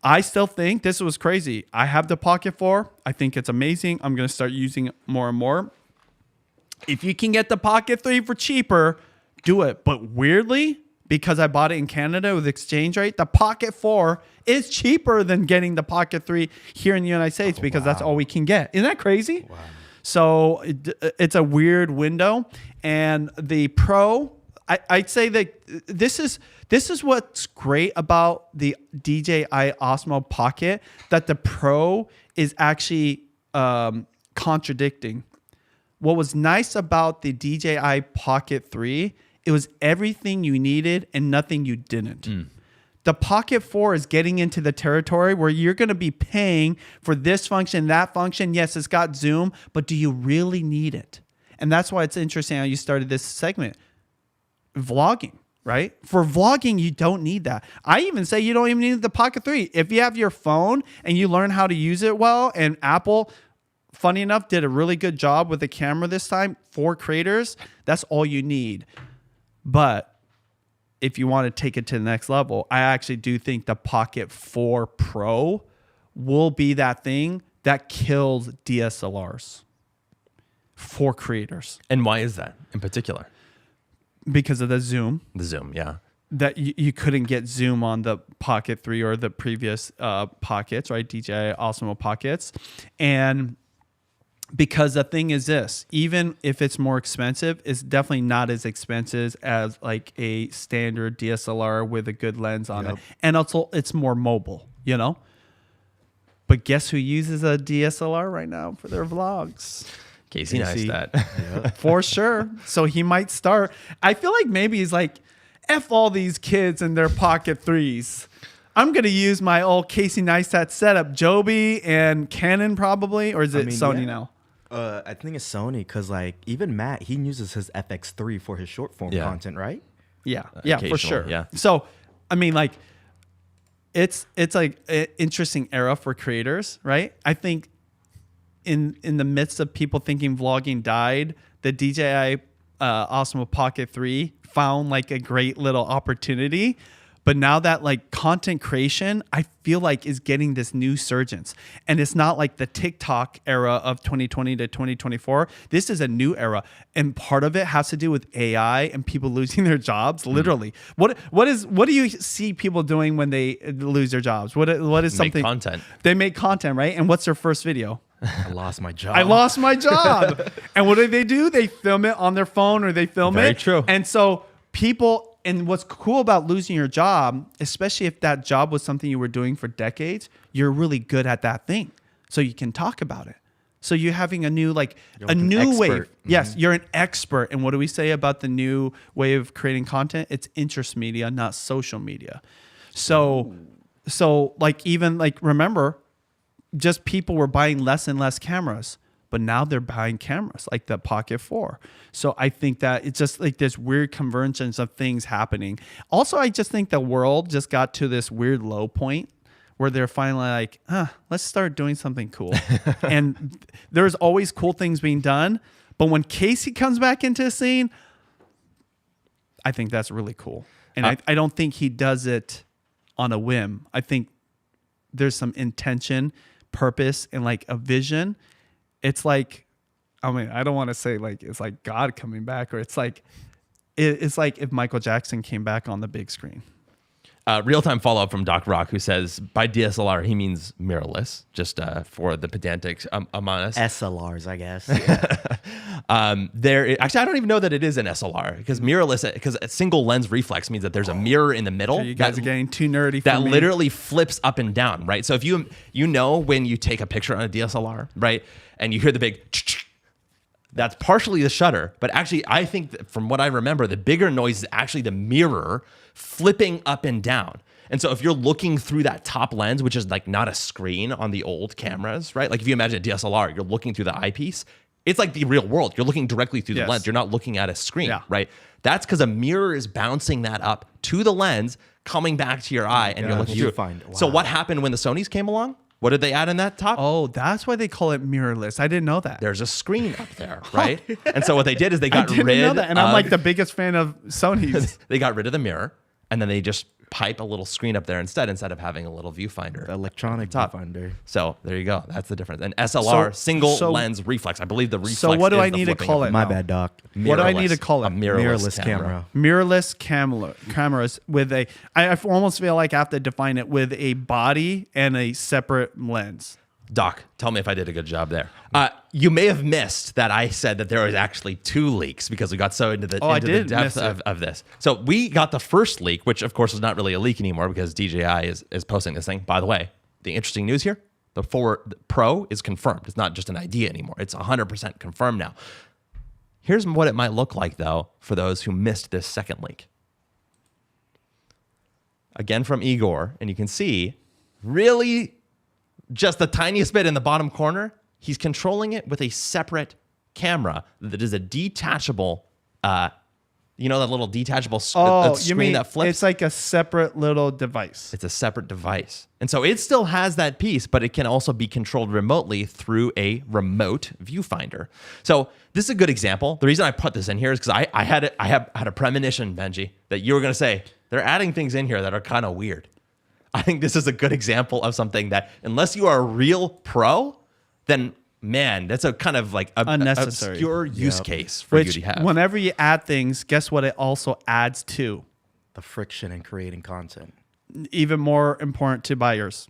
I still think this was crazy. I have the Pocket 4. I think it's amazing. I'm going to start using it more and more. If you can get the Pocket 3 for cheaper, do it. But weirdly, because I bought it in Canada with exchange rate, the Pocket 4 is cheaper than getting the Pocket 3 here in the United States because that's all we can get. Isn't that crazy? Wow. So it's a weird window. And the Pro, I'd say that this is what's great about the DJI Osmo Pocket, that the Pro is actually contradicting. What was nice about the DJI Pocket 3, it was everything you needed and nothing you didn't. The Pocket 4 is getting into the territory where you're going to be paying for this function, that function. Yes, it's got zoom, but do you really need it? And that's why it's interesting how you started this segment. Vlogging, right? For vlogging, you don't need that. I even say you don't even need the Pocket 3. If you have your phone and you learn how to use it well, and Apple, funny enough, did a really good job with the camera this time for creators, that's all you need. But if you want to take it to the next level, I actually do think the Pocket 4 Pro will be that thing that kills DSLRs for creators. And why is that in particular? Because of the zoom. The zoom, yeah. That you couldn't get zoom on the Pocket 3 or the previous Pockets, right? DJI Osmo Pockets. And because the thing is this, even if it's more expensive, it's definitely not as expensive as like a standard DSLR with a good lens on it. And also it's more mobile, But guess who uses a DSLR right now for their vlogs? Casey Neistat. For sure. So he might start. I feel like maybe he's like, F all these kids and their Pocket 3s. I'm going to use my old Casey Neistat setup, Joby and Canon probably, or is it Sony now? I think it's Sony because like even Matt, he uses his FX3 for his short form content, right? Yeah, for sure. Yeah. So, I mean, like, it's like an interesting era for creators, right? I think in the midst of people thinking vlogging died, the DJI Osmo Pocket 3 found like a great little opportunity. But now that like content creation, I feel like is getting this new surgence. And it's not like the TikTok era of 2020 to 2024. This is a new era. And part of it has to do with AI and people losing their jobs, literally. What do you see people doing when they lose their jobs? What is something? Make content. They make content, right? And what's their first video? I lost my job. I lost my job. And what do? They film it on their phone or they film it. Very true. And so people... And what's cool about losing your job, especially if that job was something you were doing for decades, you're really good at that thing. So you can talk about it. So you're having a new, like a new wave. Mm-hmm. Yes, you're an expert. And what do we say about the new way of creating content? It's interest media, not social media. So like even like remember, just people were buying less and less cameras. but now they're buying cameras like the Pocket 4. So I think that it's just like this weird convergence of things happening. Also, I just think the world just got to this weird low point where they're finally like, let's start doing something cool. And there's always cool things being done. But when Casey comes back into the scene, I think that's really cool. And I don't think he does it on a whim. I think there's some intention, purpose, and like a vision. It's like, I mean, I don't want to say like it's like God coming back, or it's like if Michael Jackson came back on the big screen. Real-time follow-up from Doc Rock, who says, by DSLR, he means mirrorless, just for the pedantic among us. SLRs, I guess. Yeah. Actually, I don't even know that it is an SLR, because mirrorless, because a single lens reflex means that there's a mirror in the middle. So you guys are getting too nerdy for that me. literally flips up and down, right? So if you know when you take a picture on a DSLR, right, and you hear the big, that's partially the shutter, but actually, I think that from what I remember, the bigger noise is actually the mirror flipping up and down. And so if you're looking through that top lens, which is like not a screen on the old cameras, right? Like if you imagine a DSLR, you're looking through the eyepiece. It's like the real world. You're looking directly through the lens. You're not looking at a screen, right? That's because a mirror is bouncing that up to the lens, coming back to your eye, and you're looking through it. Wow. So what happened when the Sonys came along? What did they add in that top? Oh, that's why they call it mirrorless. I didn't know that. There's a screen up there, right? And so what they did is they got rid know that. And I'm like the biggest fan of Sony's. They got rid of the mirror, and then they just pipe a little screen up there instead of having a little viewfinder. Electronic viewfinder. So there you go. That's the difference. An SLR, single lens reflex. I believe the reflex. So what do is I the need to flipping call of it? My now? bad, Doc. What do I need to call it? A mirrorless camera. Mirrorless cameras with a. I almost feel like I have to define it with a body and a separate lens. Doc, tell me if I did a good job there. You may have missed that I said that there was actually 2 leaks because we got so into the depth of this. So we got the first leak, which of course is not really a leak anymore because DJI is posting this thing. By the way, the interesting news here, the 4 Pro is confirmed. It's not just an idea anymore. It's 100% confirmed now. Here's what it might look like, though, for those who missed this second leak. Again from Igor, and you can see really just the tiniest bit in the bottom corner, he's controlling it with a separate camera that is a detachable, that little detachable screen that flips? It's like a separate little device. It's a separate device. And so it still has that piece, but it can also be controlled remotely through a remote viewfinder. So this is a good example. The reason I put this in here is because I had a premonition, Benji, that you were going to say, they're adding things in here that are kind of weird. I think this is a good example of something that, unless you are a real pro, then man, that's a kind of like unnecessary obscure use case for you to have. Whenever you add things, guess what it also adds to? The friction in creating content. Even more important to buyers.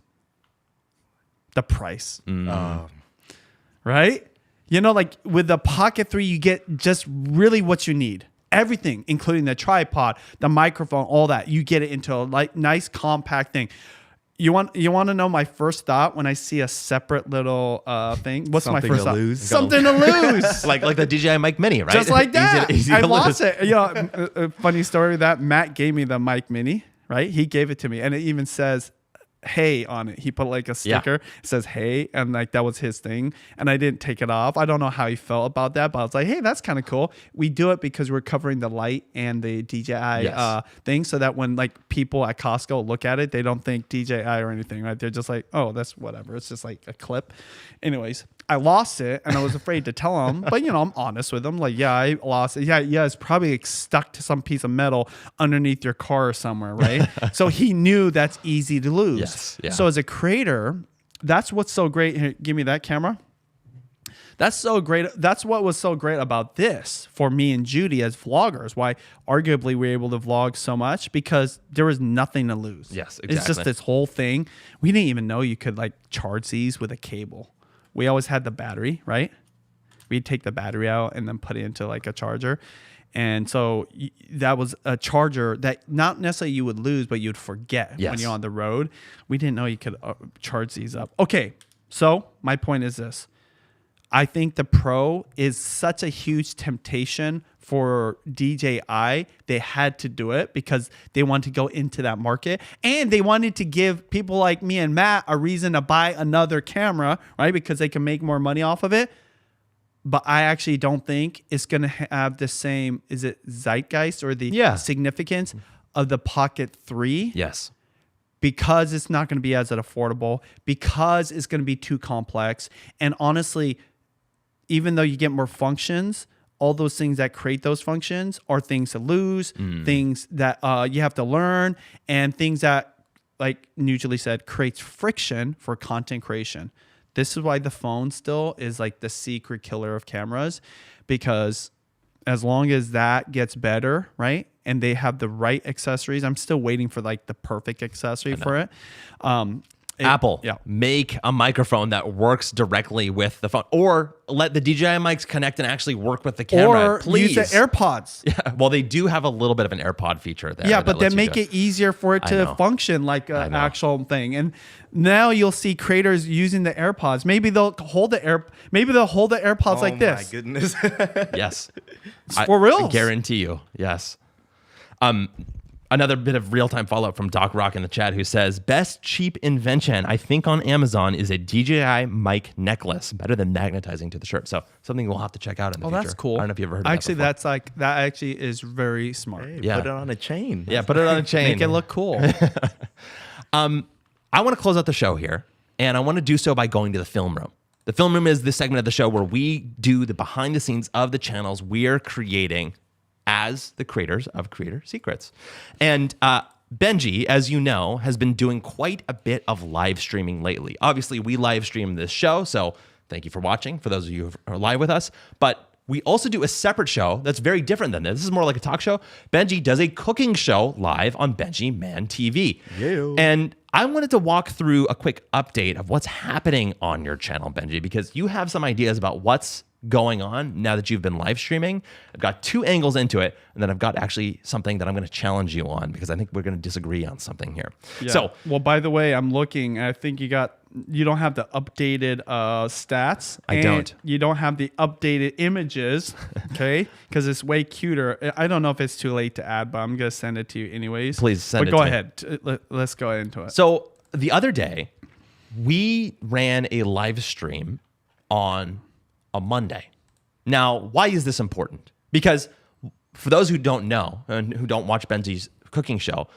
The price. Right? Like with the Pocket 3, you get just really what you need. Everything, including the tripod, the microphone, all that. You get it into a nice compact thing. You want to know my first thought when I see a separate little thing? What's my first thought? Something to lose. like the DJI Mic Mini, right? Just like that. Easy I to lost lose. it. A funny story that Matt gave me the Mic Mini, right? He gave it to me, and it even says "Hey" on it. He put like a sticker. It says "Hey," and like that was his thing. And I didn't take it off. I don't know how he felt about that, but I was like, "Hey, that's kind of cool." We do it because we're covering the light and the DJI thing, so that when like people at Costco look at it, they don't think DJI or anything, right? They're just like, "Oh, that's whatever. It's just like a clip." Anyways, I lost it, and I was afraid to tell him, but I'm honest with him. Like, yeah, I lost it. Yeah, it's probably stuck to some piece of metal underneath your car or somewhere, right? So he knew that's easy to lose. Yes, yeah. So as a creator, that's what's so great. Here, give me that camera. That's so great. That's what was so great about this for me and Judy as vloggers. Why arguably we were able to vlog so much, because there was nothing to lose. Yes, exactly. It's just this whole thing. We didn't even know you could like charge these with a cable. We always had the battery, right? We'd take the battery out and then put it into like a charger. And so that was a charger that not necessarily you would lose, but you'd forget when you're on the road. We didn't know you could charge these up. Okay, so my point is this. I think the Pro is such a huge temptation for DJI. They had to do it because they wanted to go into that market, and they wanted to give people like me and Matt a reason to buy another camera, right? Because they can make more money off of it. but I actually don't think it's going to have the same, is it zeitgeist or the significance of the Pocket 3? Yes. Because it's not going to be as affordable, because it's going to be too complex. And honestly, even though you get more functions, all those things that create those functions are things to lose, things that you have to learn, and things that, like Nugely said, creates friction for content creation. This is why the phone still is like the secret killer of cameras, because as long as that gets better, right, and they have the right accessories, I'm still waiting for like the perfect accessory for it. Apple, make a microphone that works directly with the phone, or let the DJI mics connect and actually work with the camera. Or please use the AirPods. Yeah, well, they do have a little bit of an AirPod feature there. Yeah, but then make it easier for it to function like an actual thing. And now you'll see creators using the AirPods. Maybe they'll hold the AirPods like this. Oh my goodness. Yes, for real. I guarantee you. Yes. Another bit of real-time follow-up from Doc Rock in the chat, who says, best cheap invention, I think, on Amazon is a DJI mic necklace, better than magnetizing to the shirt. So something we'll have to check out in the future. That's cool. I don't know if you've ever heard of actually, that before. that actually is very smart. Hey, Yeah. put it on a chain. Yeah, put it on a chain. Make it look cool. I want to close out the show here, and I want to do so by going to the film room. The film room is this segment of the show where we do the behind the scenes of the channels we're creating as the creators of Creator Secrets. And Benji, as you know, has been doing quite a bit of live streaming lately. Obviously, we live stream this show, so thank you for watching, for those of you who are live with us. But we also do a separate show that's very different than this. This is more like a talk show. Benji does a cooking show live on Benji Man TV. Yeah. And I wanted to walk through a quick update of what's happening on your channel, Benji, because you have some ideas about what's going on now that you've been live streaming. I've got two angles into it, and then I've got actually something that I'm going to challenge you on, because I think we're going to disagree on something here. Yeah. So, well, by the way, I'm looking. I think you don't have the updated stats. I don't. You don't have the updated images, okay? Because it's way cuter. I don't know if it's too late to add, but I'm gonna send it to you anyways. Please send it to to me. me. Go ahead. Let's go into it. So the other day, we ran a live stream on a Monday. Now, why is this important? Because for those who don't know and who don't watch Benji's cooking show,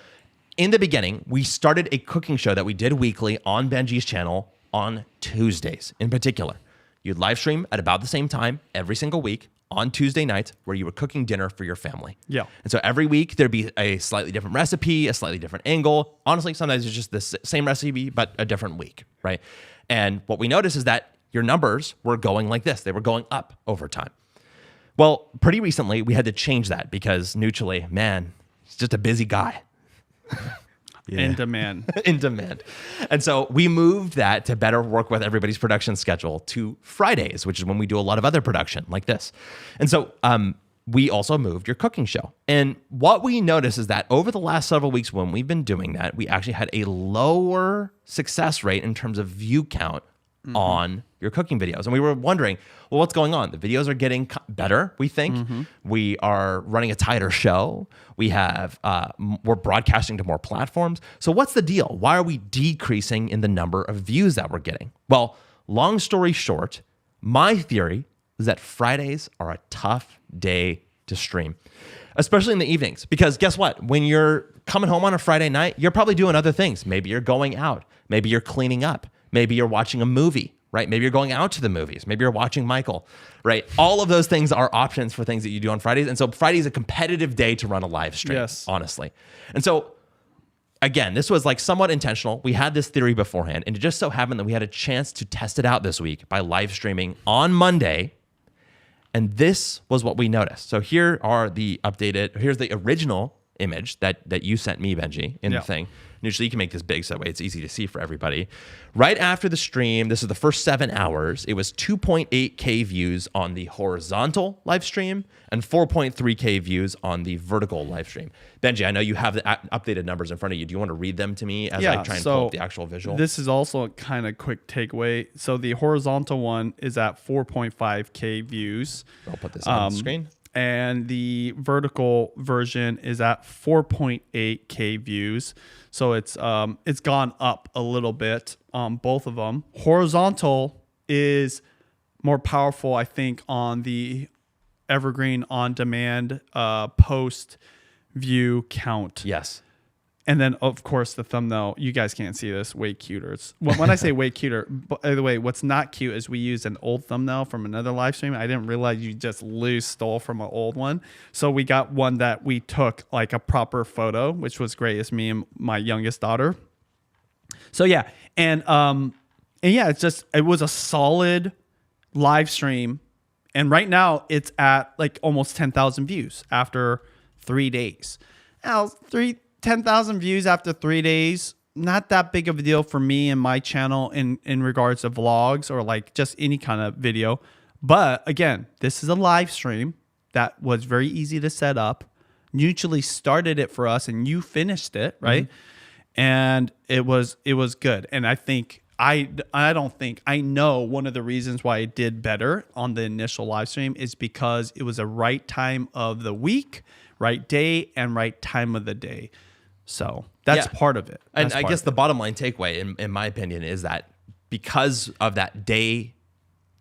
in the beginning, we started a cooking show that we did weekly on Benji's channel on Tuesdays in particular. You'd live stream at about the same time every single week on Tuesday nights, where you were cooking dinner for your family. Yeah. And so every week there'd be a slightly different recipe, a slightly different angle. Honestly, sometimes it's just the same recipe, but a different week, right? And what we noticed is that your numbers were going like this. They were going up over time. Well, pretty recently, we had to change that because Nuccioli, man, he's just a busy guy. Yeah. In demand. In demand. And so we moved that to better work with everybody's production schedule to Fridays, which is when we do a lot of other production like this. And so we also moved your cooking show. And what we noticed is that over the last several weeks when we've been doing that, we actually had a lower success rate in terms of view count on your cooking videos. And we were wondering, well, what's going on? The videos are getting better, we think. We are running a tighter show. We have, we're broadcasting to more platforms. So what's the deal? Why are we decreasing in the number of views that we're getting? Well, long story short, my theory is that Fridays are a tough day to stream, especially in the evenings. Because guess what? When you're coming home on a Friday night, you're probably doing other things. Maybe you're going out. Maybe you're cleaning up. Maybe you're watching a movie, right? Maybe you're going out to the movies. Maybe you're watching Michael, right? All of those things are options for things that you do on Fridays. And so Friday is a competitive day to run a live stream, honestly. And so, again, this was like somewhat intentional. We had this theory beforehand, and it just so happened that we had a chance to test it out this week by live streaming on Monday. And this was what we noticed. So here are the updated, here's the original image that you sent me, Benji, in the thing. Usually you can make this big so that way it's easy to see for everybody. Right after the stream, this is the first 7 hours, it was 2.8K views on the horizontal live stream and 4.3K views on the vertical live stream. Benji, I know you have the updated numbers in front of you. Do you want to read them to me as I try and pull up the actual visual? This is also a kind of quick takeaway. So the horizontal one is at 4.5K views. I'll put this on the screen. And the vertical version is at 4.8K views. So it's gone up a little bit on both of them. Horizontal is more powerful, I think, on the evergreen on demand post view count. Yes. And then, of course, the thumbnail, you guys can't see this, way cuter. It's, when I say way cuter, by the way, what's not cute is we used an old thumbnail from another live stream. I didn't realize you just stole from an old one. So we got one that we took like a proper photo, which was great. It's me and my youngest daughter. So yeah. And yeah, it was a solid live stream. And right now it's at like almost 10,000 views after 3 days. Now, 10,000 views after 3 days, not that big of a deal for me and my channel in regards to vlogs or like just any kind of video. But again, this is a live stream that was very easy to set up. Mutually started it for us and you finished it, right? Mm-hmm. And it was good. And I think I know one of the reasons why it did better on the initial live stream is because it was a right time of the week, right day, and right time of the day. So that's part of it. And I guess the bottom line takeaway, in my opinion, is that because of that day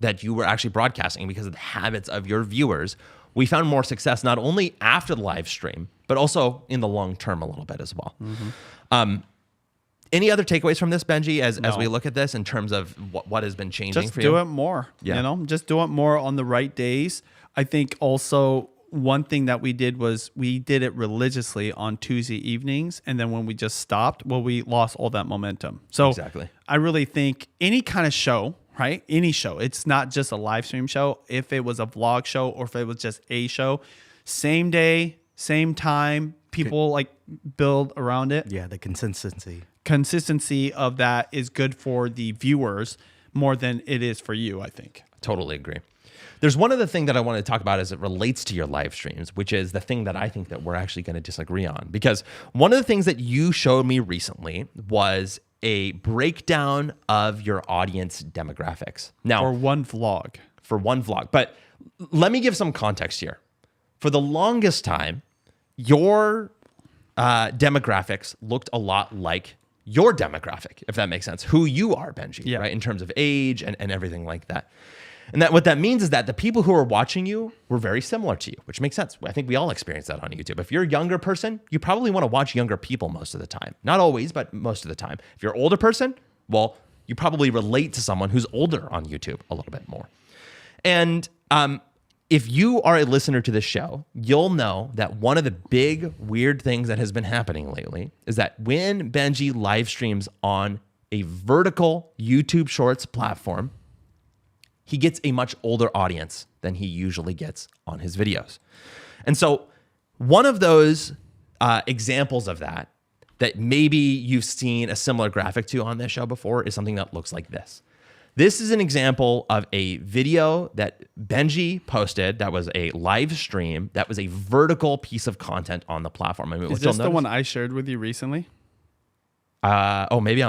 that you were actually broadcasting, because of the habits of your viewers, we found more success not only after the live stream, but also in the long term a little bit as well. Mm-hmm. Any other takeaways from this, Benji, as we look at this in terms of what has been changing just for you? Just do it more. Yeah. Just do it more on the right days. I think also one thing that we did was we did it religiously on Tuesday evenings. And then when we just stopped, we lost all that momentum. So exactly. I really think any kind of show, right? Any show, it's not just a live stream show. If it was a vlog show or if it was just a show, same day, same time, people like build around it. Yeah, the Consistency of that is good for the viewers more than it is for you, I think. Totally agree. There's one other thing that I want to talk about as it relates to your live streams, which is the thing that I think that we're actually going to disagree on. Because one of the things that you showed me recently was a breakdown of your audience demographics. Now, for one vlog. But let me give some context here. For the longest time, your demographics looked a lot like your demographic, if that makes sense, who you are, Benji, right? In terms of age and everything like that. And what that means is that the people who are watching you were very similar to you, which makes sense. I think we all experience that on YouTube. If you're a younger person, you probably want to watch younger people most of the time. Not always, but most of the time. If you're an older person, well, you probably relate to someone who's older on YouTube a little bit more. And if you are a listener to this show, you'll know that one of the big weird things that has been happening lately is that when Benji live streams on a vertical YouTube Shorts platform, he gets a much older audience than he usually gets on his videos. And so one of those examples of that maybe you've seen a similar graphic to on this show before is something that looks like this. This is an example of a video that Benji posted that was a live stream that was a vertical piece of content on the platform. I mean, is this the one I shared with you recently? Maybe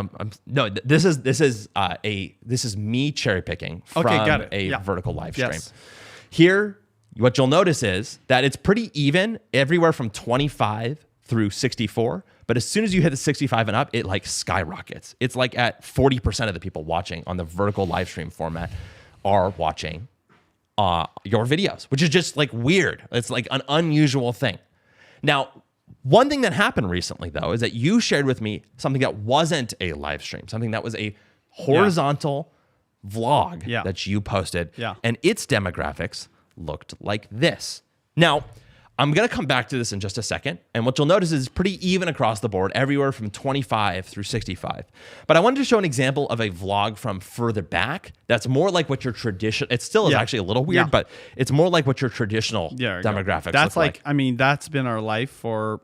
no. This is me cherry picking from a vertical live stream. Yes. Here, what you'll notice is that it's pretty even everywhere from 25 through 64. But as soon as you hit the 65 and up, it like skyrockets. It's like at 40% of the people watching on the vertical live stream format are watching your videos, which is just like weird. It's like an unusual thing. Now, one thing that happened recently, though, is that you shared with me something that wasn't a live stream, something that was a horizontal vlog that you posted, and its demographics looked like this. Now, I'm going to come back to this in just a second, and what you'll notice is pretty even across the board, everywhere from 25 through 65. But I wanted to show an example of a vlog from further back that's more like what your traditional, it still is actually a little weird, but it's more like what your traditional demographics that's look like. I mean, that's been our life for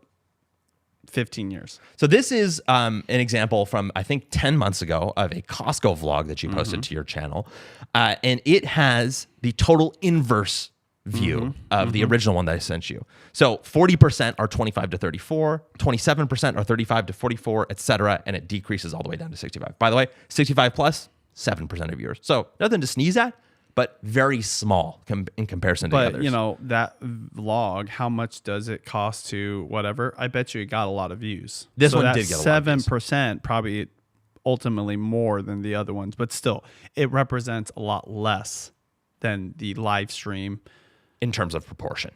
15 years. So this is an example from, I think, 10 months ago of a Costco vlog that you posted to your channel. And it has the total inverse view of the original one that I sent you. So 40% are 25 to 34, 27% are 35 to 44, etc., and it decreases all the way down to 65. By the way, 65 plus, 7% of viewers. So nothing to sneeze at, but very small in comparison to others. But, you know, that vlog, how much does it cost to whatever? I bet you it got a lot of views. This one did get a lot of views. 7% probably ultimately more than the other ones, but still, it represents a lot less than the live stream in terms of proportion.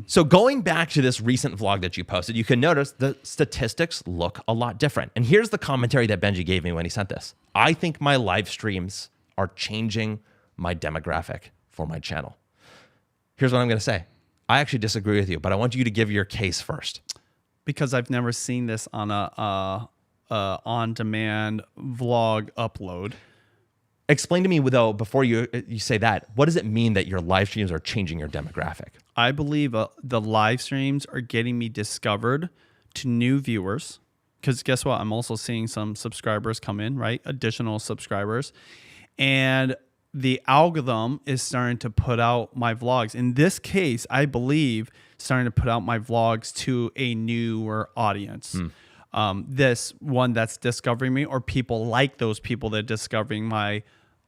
So going back to this recent vlog that you posted, you can notice the statistics look a lot different. And here's the commentary that Benji gave me when he sent this. I think my live streams are changing my demographic for my channel. Here's what I'm going to say. I actually disagree with you, but I want you to give your case first. Because I've never seen this on a on-demand vlog upload. Explain to me, though, before you say that, what does it mean that your live streams are changing your demographic? I believe the live streams are getting me discovered to new viewers. Because guess what? I'm also seeing some subscribers come in, right? Additional subscribers. And the algorithm is starting to put out my vlogs. In this case, I believe starting to put out my vlogs to a newer audience. This one that's discovering me, or people like those people that are discovering my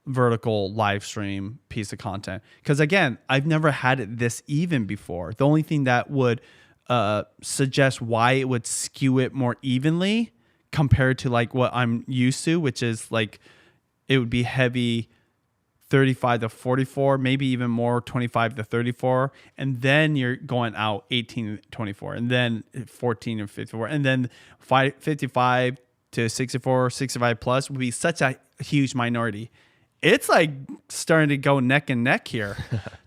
vertical live stream piece of content. Because again, I've never had it this even before. The only thing that would suggest why it would skew it more evenly compared to like what I'm used to, which is like it would be heavy 35 to 44, maybe even more 25 to 34, and then you're going out 18 to 24, and then 14 to 54, and then 55 to 64, 65 plus would be such a huge minority. It's like starting to go neck and neck here.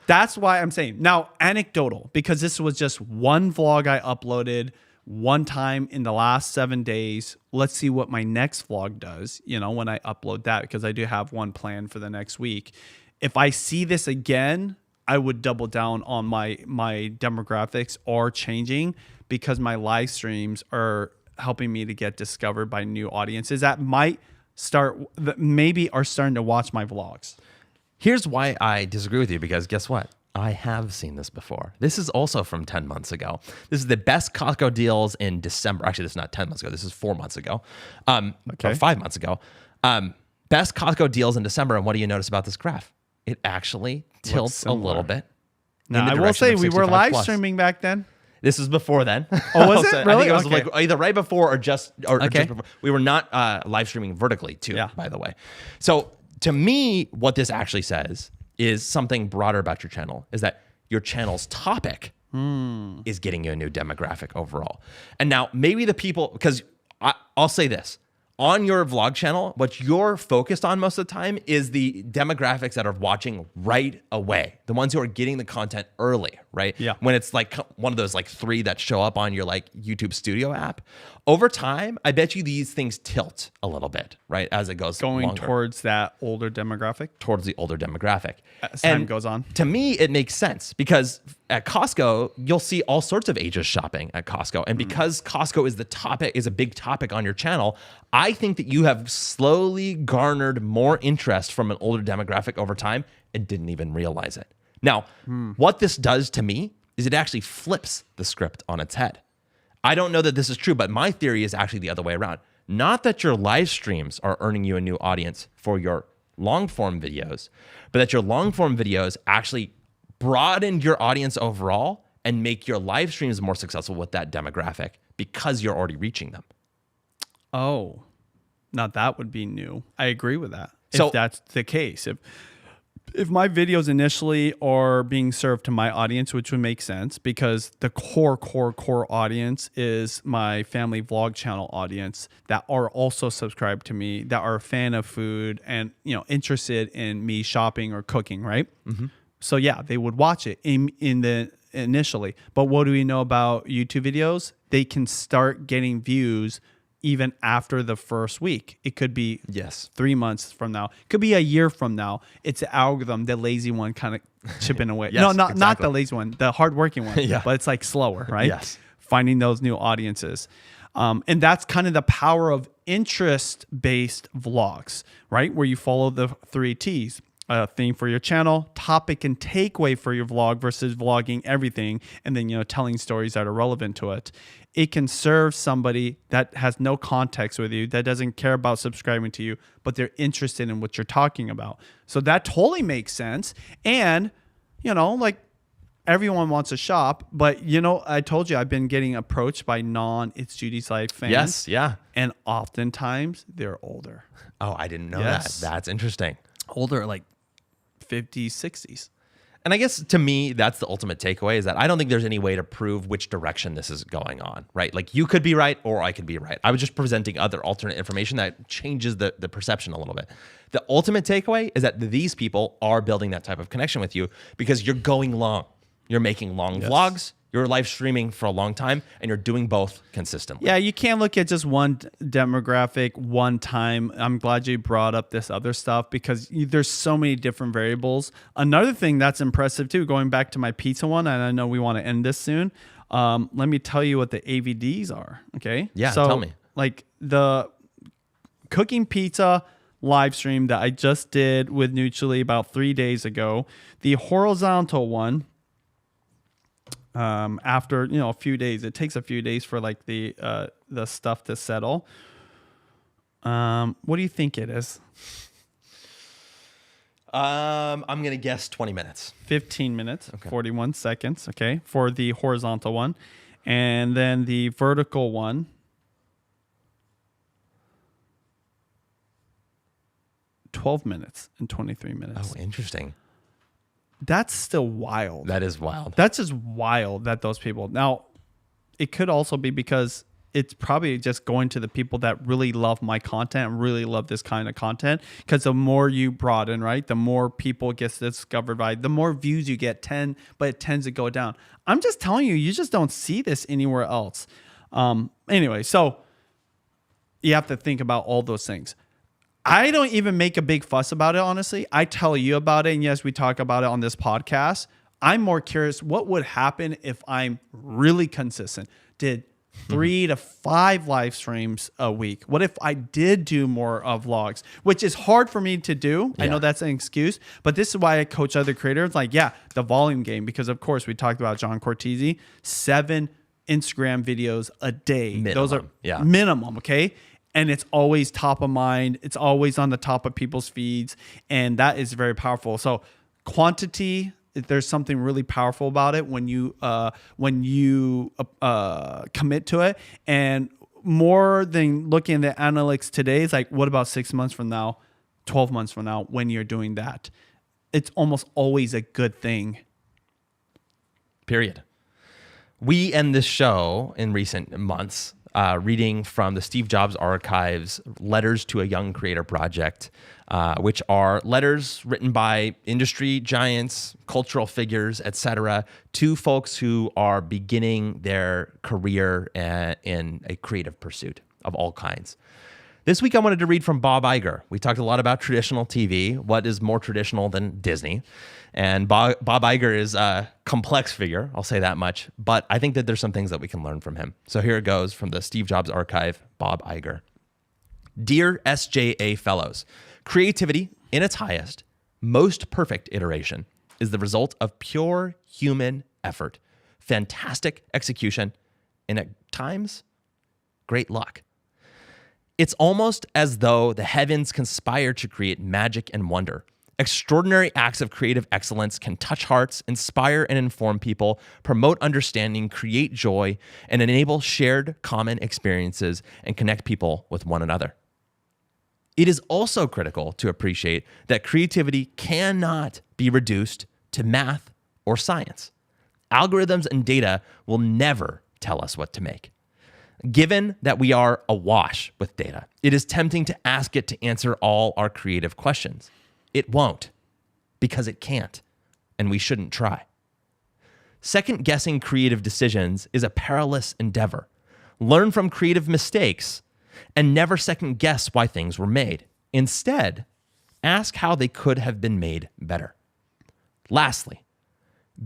That's why I'm saying now anecdotal, because this was just one vlog I uploaded one time in the last 7 days. Let's see what my next vlog does, when I upload that, because I do have one planned for the next week. If I see this again, I would double down on my demographics are changing, because my live streams are helping me to get discovered by new audiences that maybe are starting to watch my vlogs. Here's why I disagree with you, because guess what? I have seen this before. This is also from 10 months ago. This is the best Costco deals in December. Actually, this is not 10 months ago. This is 4 months ago. Or 5 months ago. Best Costco deals in December. And what do you notice about this graph? It actually tilts a little bit. Now, I will say we were live streaming back then. This is before then. Oh, was it? Really? I think it was like either right before or just before. We were not live streaming vertically too, by the way. So to me, what this actually says is something broader about your channel, is that your channel's topic is getting you a new demographic overall. And now maybe the people, because I'll say this, on your vlog channel, what you're focused on most of the time is the demographics that are watching right away. The ones who are getting the content early, right? Yeah. When it's like one of those like 3 that show up on your like YouTube Studio app. Over time, I bet you these things tilt a little bit, right? As it goes going towards that older demographic. Towards the older demographic. As time goes on. To me, it makes sense, because at Costco, you'll see all sorts of ages shopping at Costco. And because Costco is a big topic on your channel, I think that you have slowly garnered more interest from an older demographic over time and didn't even realize it. Now, what this does to me is it actually flips the script on its head. I don't know that this is true, but my theory is actually the other way around. Not that your live streams are earning you a new audience for your long form videos, but that your long form videos actually broaden your audience overall and make your live streams more successful with that demographic because you're already reaching them. Oh, now that would be new. I agree with that. So if that's the case, if my videos initially are being served to my audience, which would make sense, because the core audience is my family vlog channel audience that are also subscribed to me, that are a fan of food and interested in me shopping or cooking, right? So yeah, they would watch it in the initially. But what do we know about YouTube videos? They can start getting views even after the first week. It could be 3 months from now. It could be a year from now. It's the algorithm, the lazy one kind of chipping away. Yes, not the lazy one, the hardworking one. But it's like slower, right? Yes. Finding those new audiences. And that's kind of the power of interest-based vlogs, right? Where you follow the 3 T's. A theme for your channel, topic and takeaway for your vlog versus vlogging everything, and then telling stories that are relevant to it. It can serve somebody that has no context with you, that doesn't care about subscribing to you, but they're interested in what you're talking about. So that totally makes sense. And like everyone wants to shop, but I told you I've been getting approached by It's Judy's Life fans. Yes, yeah. And oftentimes they're older. Oh, I didn't know that. That's interesting. Older, like 50s, 60s. And I guess to me, that's the ultimate takeaway is that I don't think there's any way to prove which direction this is going on, right? Like you could be right or I could be right. I was just presenting other alternate information that changes the perception a little bit. The ultimate takeaway is that these people are building that type of connection with you because you're going long. You're making long vlogs. You're live streaming for a long time, and you're doing both consistently. Yeah, you can't look at just one demographic, one time. I'm glad you brought up this other stuff because there's so many different variables. Another thing that's impressive too, going back to my pizza one, and I know we want to end this soon. Let me tell you what the AVDs are, okay? Yeah, so, tell me. Like the cooking pizza live stream that I just did with Nutrily about 3 days ago, the horizontal one, after a few days, it takes a few days for like the stuff to settle. What do you think it is? I'm gonna guess 20 minutes. 15 minutes, okay. 41 seconds. Okay, for the horizontal one, and then the vertical one. 12 minutes and 23 minutes. Oh, interesting. That's still wild. That is wild. That's just wild that those people. Now, it could also be because it's probably just going to the people that really love my content and really love this kind of content. Because the more you broaden, right, the more people gets discovered by, the more views you get, but it tends to go down. I'm just telling you, you just don't see this anywhere else. Anyway, so you have to think about all those things. I don't even make a big fuss about it, honestly. I tell you about it, and yes, we talk about it on this podcast. I'm more curious what would happen if I'm really consistent, did 3 to 5 live streams a week. What if I did do more vlogs, which is hard for me to do. Yeah. I know that's an excuse, but this is why I coach other creators. Like, yeah, the volume game, because of course we talked about John Cortese, 7 Instagram videos a day. Minimum. Those are minimum, okay? And it's always top of mind. It's always on the top of people's feeds. And that is very powerful. So quantity, there's something really powerful about it when you commit to it. And more than looking at the analytics today, it's like, what about 6 months from now, 12 months from now, when you're doing that? It's almost always a good thing. Period. We end this show in recent months reading from the Steve Jobs Archives, Letters to a Young Creator Project, which are letters written by industry giants, cultural figures, etc., to folks who are beginning their career in a creative pursuit of all kinds. This week, I wanted to read from Bob Iger. We talked a lot about traditional TV. What is more traditional than Disney? And Bob Iger is a complex figure, I'll say that much, but I think that there's some things that we can learn from him. So here it goes from the Steve Jobs Archive, Bob Iger. Dear SJA Fellows, creativity in its highest, most perfect iteration is the result of pure human effort, fantastic execution, and at times, great luck. It's almost as though the heavens conspire to create magic and wonder. Extraordinary acts of creative excellence can touch hearts, inspire and inform people, promote understanding, create joy, and enable shared common experiences and connect people with one another. It is also critical to appreciate that creativity cannot be reduced to math or science. Algorithms and data will never tell us what to make. Given that we are awash with data, it is tempting to ask it to answer all our creative questions. It won't, because it can't, and we shouldn't try. Second-guessing creative decisions is a perilous endeavor. Learn from creative mistakes and never second-guess why things were made. Instead, ask how they could have been made better. Lastly,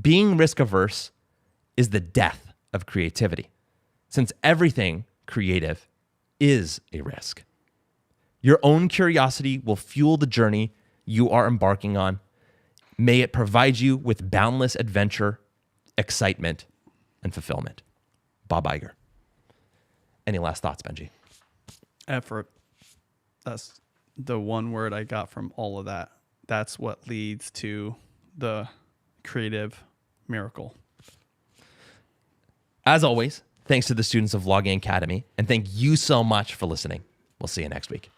being risk-averse is the death of creativity, since everything creative is a risk. Your own curiosity will fuel the journey you are embarking on. May it provide you with boundless adventure, excitement, and fulfillment. Bob Iger. Any last thoughts, Benji? Effort. That's the one word I got from all of that. That's what leads to the creative miracle. As always, thanks to the students of Vlogging Academy, and thank you so much for listening. We'll see you next week.